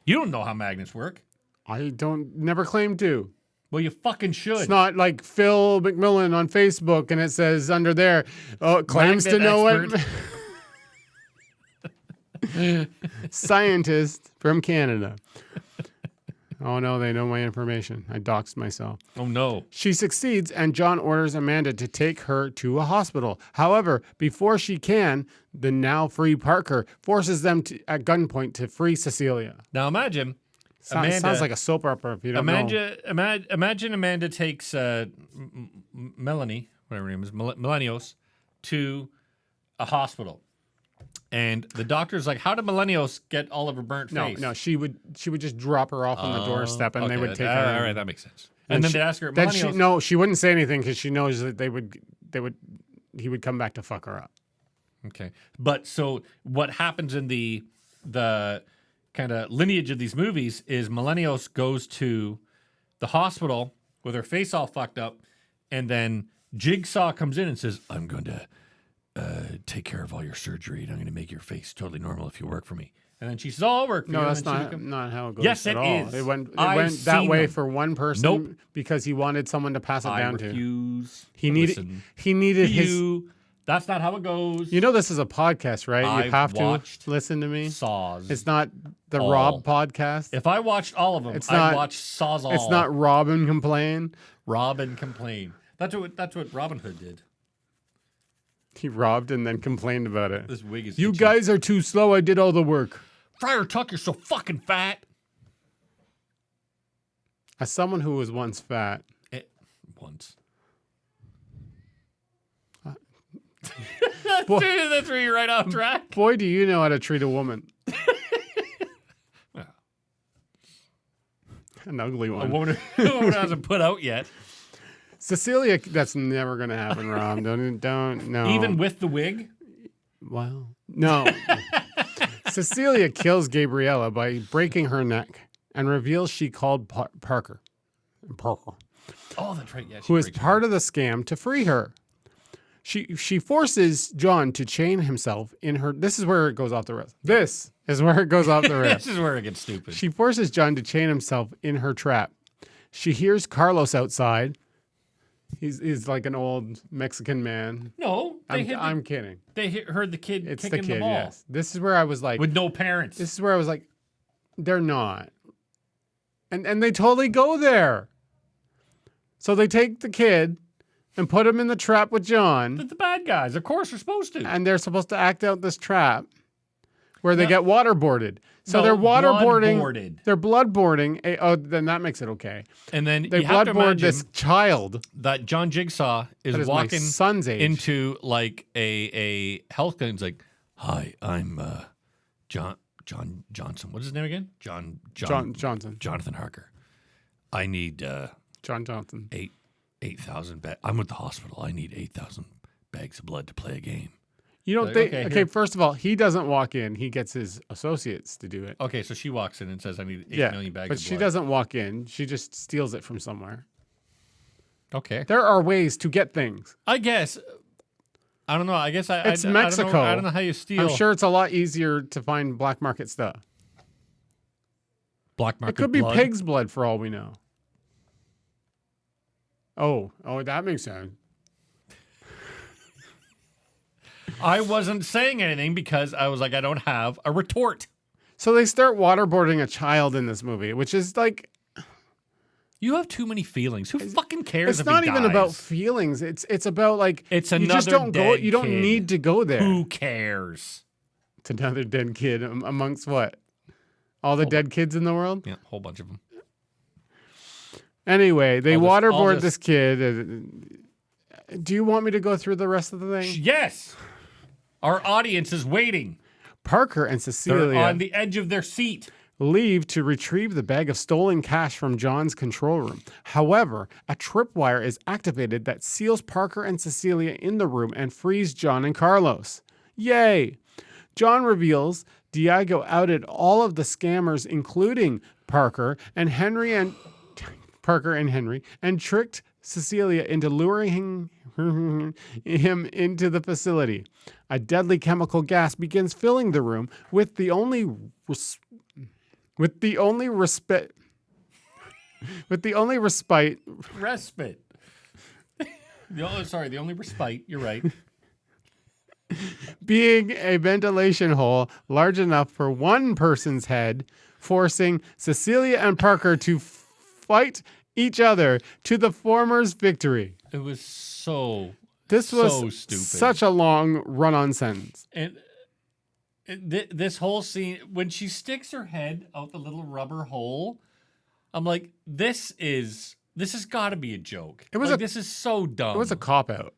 You don't know how magnets work. I never claimed to. Well, you fucking should. It's not like Phil McMillan on Facebook and it says under there, claims Magnet to know expert. it. Scientist from Canada. Oh no, they know my information. I doxed myself. Oh no. She succeeds and John orders Amanda to take her to a hospital. However, before she can, the now free Parker forces them at gunpoint to free Cecilia. Now imagine Amanda, sounds like a soap opera if you don't know. Imagine Amanda takes Melanie, whatever her name is, Millennials, to a hospital. And the doctor's like, how did Millennials get all of her burnt face? No, she would just drop her off on the doorstep and they would take her. All right, that makes sense. And then they'd ask her, she wouldn't say anything because she knows that he would come back to fuck her up. Okay. But so what happens in the kind of lineage of these movies is Millennials goes to the hospital with her face all fucked up, and then Jigsaw comes in and says, I'm going to take care of all your surgery, and I'm going to make your face totally normal if you work for me. And then she says, I'll work for you. No, that's not how it goes. Yes, at it all. is. It went that way for one person because he wanted someone to pass it down to. He needed his. That's not how it goes. You know this is a podcast, right? You have to listen to me. Saws. It's not the Rob podcast. If I watched all of them, I'd watch Saws all. It's not Rob and Complain. Rob and Complain. That's what Robin Hood did. He robbed and then complained about it. This wig is You itchy. guys are too slow. I did all the work. Friar Tuck, you're so fucking fat. As someone who was once fat. Once. That's where you're right off track. Boy, do you know how to treat a woman. Well, an ugly one. A woman who hasn't put out yet. Cecilia, that's never going to happen, Rob. Don't, no. Even with the wig? Well, no. Cecilia kills Gabriella by breaking her neck and reveals she called Parker. Oh, that's right. Yeah, who is part of the scam to free her. She forces John to chain himself in her. This is where it goes off the rails. This is where it goes off the rails. This is where it gets stupid. She forces John to chain himself in her trap. She hears Carlos outside. He's like an old Mexican man. No, I'm kidding. They heard the kid kicking the ball. Yes. This is where I was like, with no parents. This is where I was like, they're not, and they totally go there. So they take the kid and put him in the trap with John. The bad guys, of course, are supposed to. And they're supposed to act out this trap where they get waterboarded. So they're waterboarding. Bloodboarded. They're bloodboarding. Oh, then that makes it okay. And then they bloodboard this child. That John Jigsaw is walking my son's age. into like a health clinic. He's like, "Hi, I'm John Johnson. What's his name again? John Johnson. Jonathan Harker. I need John Johnson. 8,000 bags. I'm at the hospital. I need 8,000 bags of blood to play a game." You don't think? Okay, first of all, he doesn't walk in. He gets his associates to do it. Okay, so she walks in and says, "I need 8 million bags." But of blood. she doesn't walk in. She just steals it from somewhere. Okay, there are ways to get things. I guess. I don't know. I guess it's Mexico. I don't know how you steal. I'm sure it's a lot easier to find black market stuff. Black market. It could be pig's blood for all we know. Oh, that makes sense. I wasn't saying anything because I was like, I don't have a retort. So they start waterboarding a child in this movie, which is like, you have too many feelings. Who fucking cares? It's not even about feelings. It's about like, it's another. You just don't go. You don't need to go there. Who cares? It's another dead kid amongst what? All the dead kids in the world? Yeah, a whole bunch of them. Anyway, they waterboard this kid. Do you want me to go through the rest of the thing? Yes. Our audience is waiting. Parker and Cecilia They're on the edge of their seat. leave to retrieve the bag of stolen cash from John's control room. However, a tripwire is activated that seals Parker and Cecilia in the room and frees John and Carlos. Yay! John reveals Diego outed all of the scammers, including Parker and Henry, and tricked Cecilia into luring him into the facility. A deadly chemical gas begins filling the room with the only respite. The only respite. You're right. Being a ventilation hole large enough for one person's head, forcing Cecilia and Parker to fight each other to the former's victory. It was so stupid. Such a long run-on sentence. And this whole scene, when she sticks her head out the little rubber hole, I'm like, this has got to be a joke. This is so dumb. It was a cop-out.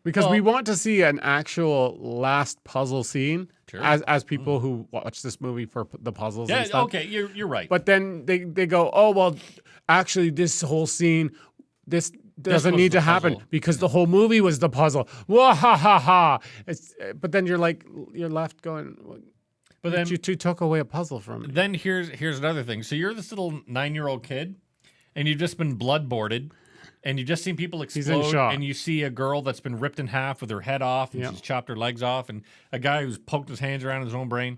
Because we want to see an actual last puzzle scene, sure, as people who watch this movie for the puzzles and stuff. Okay, you're right. But then they go, oh, well, actually, this whole scene, this doesn't need to happen because the whole movie was the puzzle. Wah ha ha ha! But then you're left going. But then you took away a puzzle from me. Then here's another thing. So you're this little 9-year-old kid, and you've just been blood boarded. And you've just seen people explode, and you see a girl that's been ripped in half with her head off, and she's chopped her legs off, and a guy who's poked his hands around his own brain.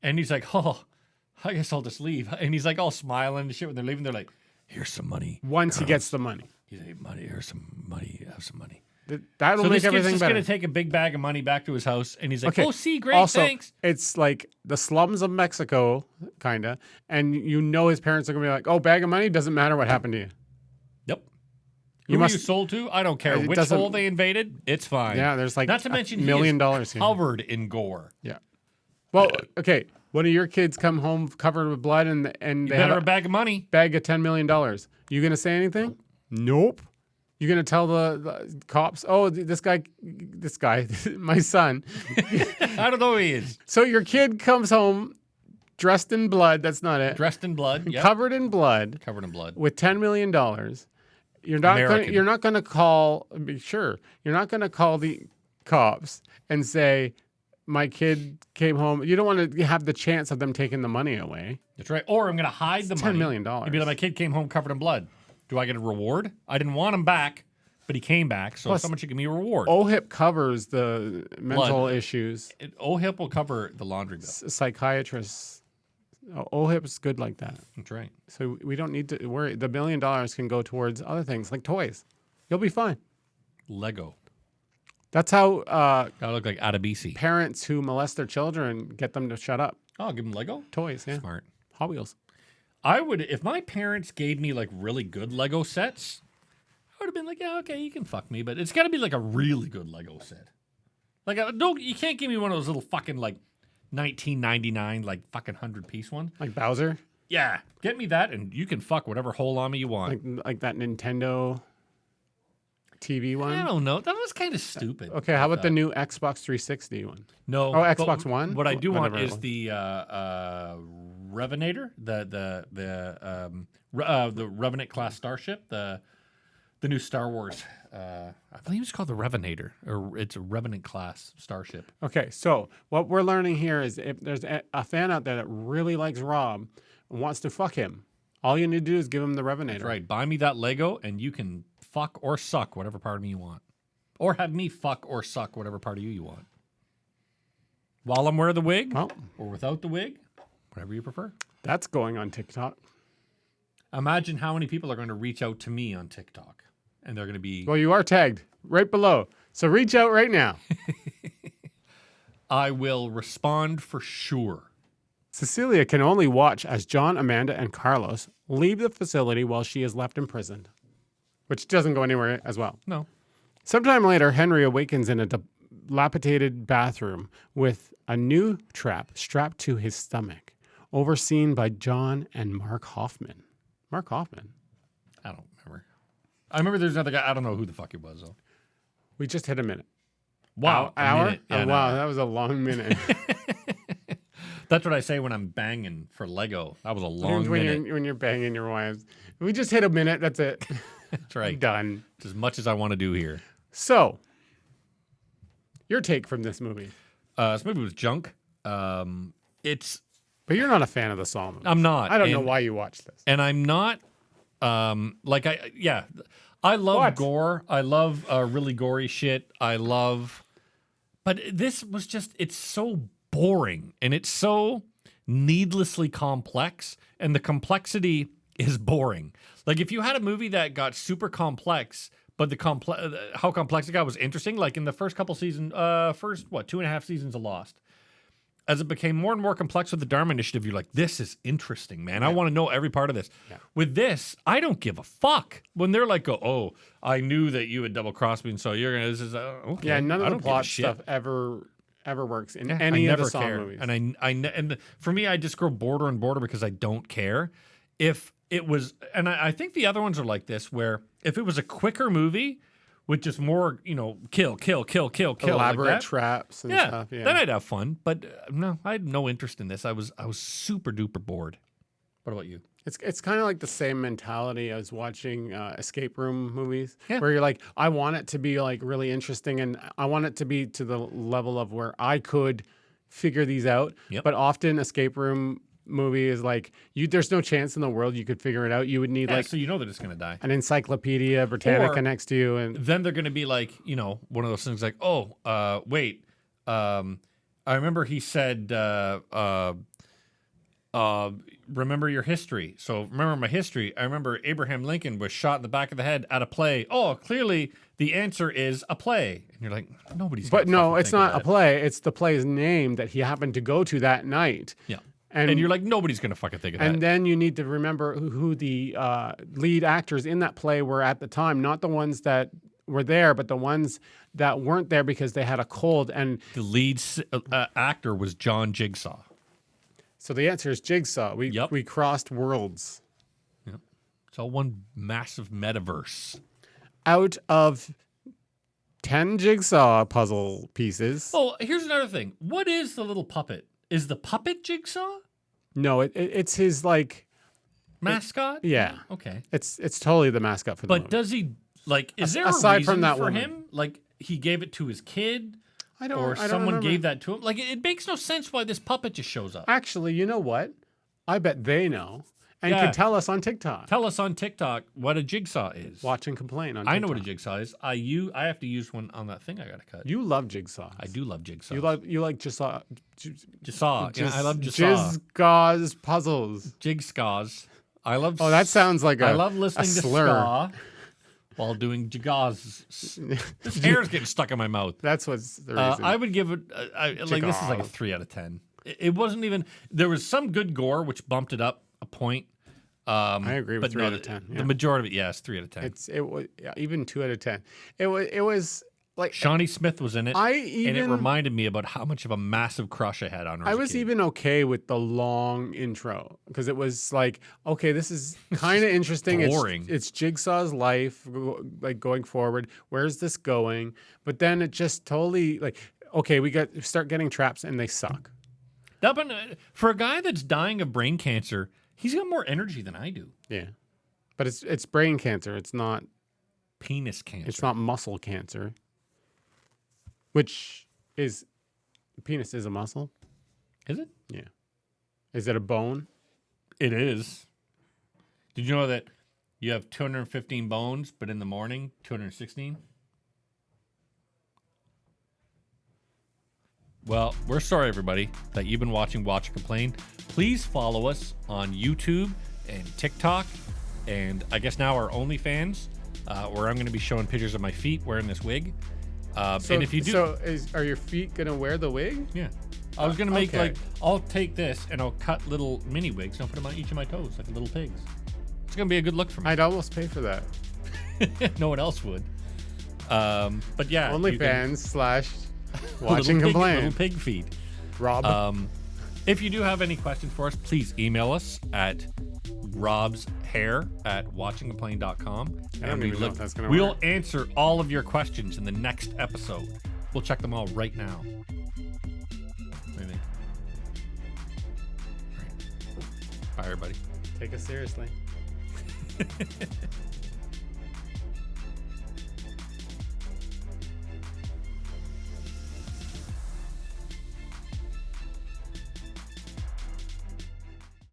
And he's like, oh, I guess I'll just leave. And he's like all smiling and shit when they're leaving. They're like, here's some money. Once he gets the money. He's like, money, here's some money, have some money. That'll make everything better. So this kid's just going to take a big bag of money back to his house, and he's like, okay. Oh, see, great, also, thanks. It's like the slums of Mexico, kind of, and his parents are going to be like, oh, bag of money, doesn't matter what happened to you. Who you sold to? I don't care which hole they invaded. It's fine. Yeah, there's like not to mention $1 million covered in gore. Yeah. Well, okay. One of your kids come home covered with blood, and they have a bag of money, bag of $10 million. You gonna say anything? Nope. You gonna tell the cops? Oh, this guy, my son. I don't know who he is. So your kid comes home dressed in blood. That's not it. Dressed in blood. Yep. Covered in blood. With $10 million. You're not going to call the cops and say, my kid came home. You don't want to have the chance of them taking the money away. That's right. Or I'm going to hide the money. $10 million. You'd be like, my kid came home covered in blood. Do I get a reward? I didn't want him back, but he came back, so someone should give me a reward. OHIP covers the mental issues. OHIP will cover the laundry bill. Psychiatrists. OHIP's good like that. That's right. So we don't need to worry. The $1 million can go towards other things like toys. You'll be fine. Lego. That's how I look like Adabisi. Parents who molest their children get them to shut up. Oh, I'll give them Lego? Toys, yeah. Smart. Hot Wheels. I would, if my parents gave me like really good Lego sets, I would have been like, yeah, okay, you can fuck me, but it's got to be like a really good Lego set. Like, no, you can't give me one of those little fucking like 1999 like fucking 100-piece one. Like Bowser? Yeah. Get me that and you can fuck whatever hole on me you want. Like that Nintendo TV one? I don't know. That was kind of stupid. Okay, how about the new Xbox 360 one? No. Oh, Xbox One? What I do want is the Revenator, the Revenant class starship, the new Star Wars. I believe it's called the Revenator, or it's a Revenant class starship. Okay, so what we're learning here is if there's a fan out there that really likes Rob and wants to fuck him, all you need to do is give him the Revenator. That's right. Buy me that Lego, and you can fuck or suck whatever part of me you want, or have me fuck or suck whatever part of you want. While I'm wearing the wig, or without the wig, whatever you prefer. That's going on TikTok. Imagine how many people are going to reach out to me on TikTok. And they're going to be... Well, you are tagged right below. So reach out right now. I will respond for sure. Cecilia can only watch as John, Amanda, and Carlos leave the facility while she is left imprisoned, which doesn't go anywhere as well. No. Sometime later, Henry awakens in a dilapidated bathroom with a new trap strapped to his stomach, overseen by John and Mark Hoffman. Mark Hoffman? I don't remember. I remember there's another guy. I don't know who the fuck he was, though. We just hit a minute. Wow. Hour? Minute. Yeah, wow, that was a long minute. That's what I say when I'm banging for Lego. That was a long minute. When you're banging your wives. We just hit a minute. That's it. That's right. I'm done. It's as much as I want to do here. So, your take from this movie? This movie was junk. It's. But you're not a fan of the Saw movies. I'm not. I don't know why you watched this. And I'm not. I love gore. I love really gory shit. But this was just. It's so boring and it's so needlessly complex, and the complexity is boring. Like if you had a movie that got super complex, but how complex it got was interesting. Like in the first couple seasons, 2.5 seasons of Lost. As it became more and more complex with the Dharma Initiative, you're like, this is interesting, man. I want to know every part of this. Yeah. With this, I don't give a fuck. When they're like, oh, I knew that you had double-crossed me, and so you're going to, this is, okay. Yeah, none of the plot stuff ever works in any of the Saw movies. And for me, I just grow border and border because I don't care. If it was, and I think the other ones are like this, where if it was a quicker movie, with just more, kill, elaborate like traps and stuff. Yeah, then I'd have fun. But no, I had no interest in this. I was super duper bored. What about you? It's kind of like the same mentality as watching escape room movies, where you're like, I want it to be like really interesting, and I want it to be to the level of where I could figure these out. Yep. But often escape room movie is like there's no chance in the world you could figure it out. You would need so they're just gonna die. An Encyclopedia Britannica next to you, and then they're gonna be like, one of those things like, wait, I remember he said, remember your history. So remember my history. I remember Abraham Lincoln was shot in the back of the head at a play. Oh, clearly the answer is a play. And you're like, nobody's. But no, it's not a play. It's the play's name that he happened to go to that night. Yeah. And you're like, nobody's going to fucking think of that. And then you need to remember who the lead actors in that play were at the time, not the ones that were there, but the ones that weren't there because they had a cold. And the lead actor was John Jigsaw. So the answer is Jigsaw. We crossed worlds. Yep. It's all one massive metaverse. Out of 10 Jigsaw puzzle pieces. Oh, here's another thing. What is the little puppet? Is the puppet Jigsaw? No, it's his like mascot. Yeah. Okay. It's totally the mascot for the movie. But does he like? Is there aside a reason from that for woman. him? Like he gave it to his kid, or someone gave that to him. Like it makes no sense why this puppet just shows up. Actually, you know what? I bet they know and can tell us on TikTok. Tell us on TikTok what a jigsaw is. Watch and complain on TikTok. I know what a jigsaw is. I have to use one on that thing I got to cut. You love jigsaws. I do love jigsaws. You like jigsaw. Yeah, I love jigsaw. Jigsaws puzzles. Jigsaws. I love. Oh, that sounds like I love listening to slur. ska while doing jigsaws. This hair's getting stuck in my mouth. That's what's the reason. I would give it this is like a 3 out of 10. It wasn't even. There was some good gore which bumped it up a point. I agree with 3 out of 10. Yeah. The majority of it, yes, 3 out of 10. It was even 2 out of 10. It was like Shawnee Smith was in it, and it reminded me about how much of a massive crush I had on her. I was even okay with the long intro because it was like, okay, this is kind of interesting. Boring. It's Jigsaw's life, like going forward. Where's this going? But then it just totally like, okay, start getting traps and they suck. For a guy that's dying of brain cancer, he's got more energy than I do. Yeah, but it's brain cancer. It's not penis cancer. It's not muscle cancer. Which is, penis is a muscle. Is it? Yeah. Is it a bone? It is. Did you know that you have 215 bones, but in the morning, 216? Well, we're sorry, everybody, that you've been watching Watch and Complain. Please follow us on YouTube and TikTok, and I guess now our OnlyFans, where I'm going to be showing pictures of my feet wearing this wig. And if you do, are your feet gonna wear the wig? Yeah, I was gonna make I'll take this and I'll cut little mini wigs and I'll put them on each of my toes like little pigs. It's gonna be a good look for me. I'd almost pay for that. No one else would. But yeah, OnlyFans / Watch and Complain. Little pig feet. Rob. If you do have any questions for us, please email us at robshair@watchingcomplain.com. And we'll answer all of your questions in the next episode. We'll check them all right now. What do you think? Bye, everybody. Take us seriously.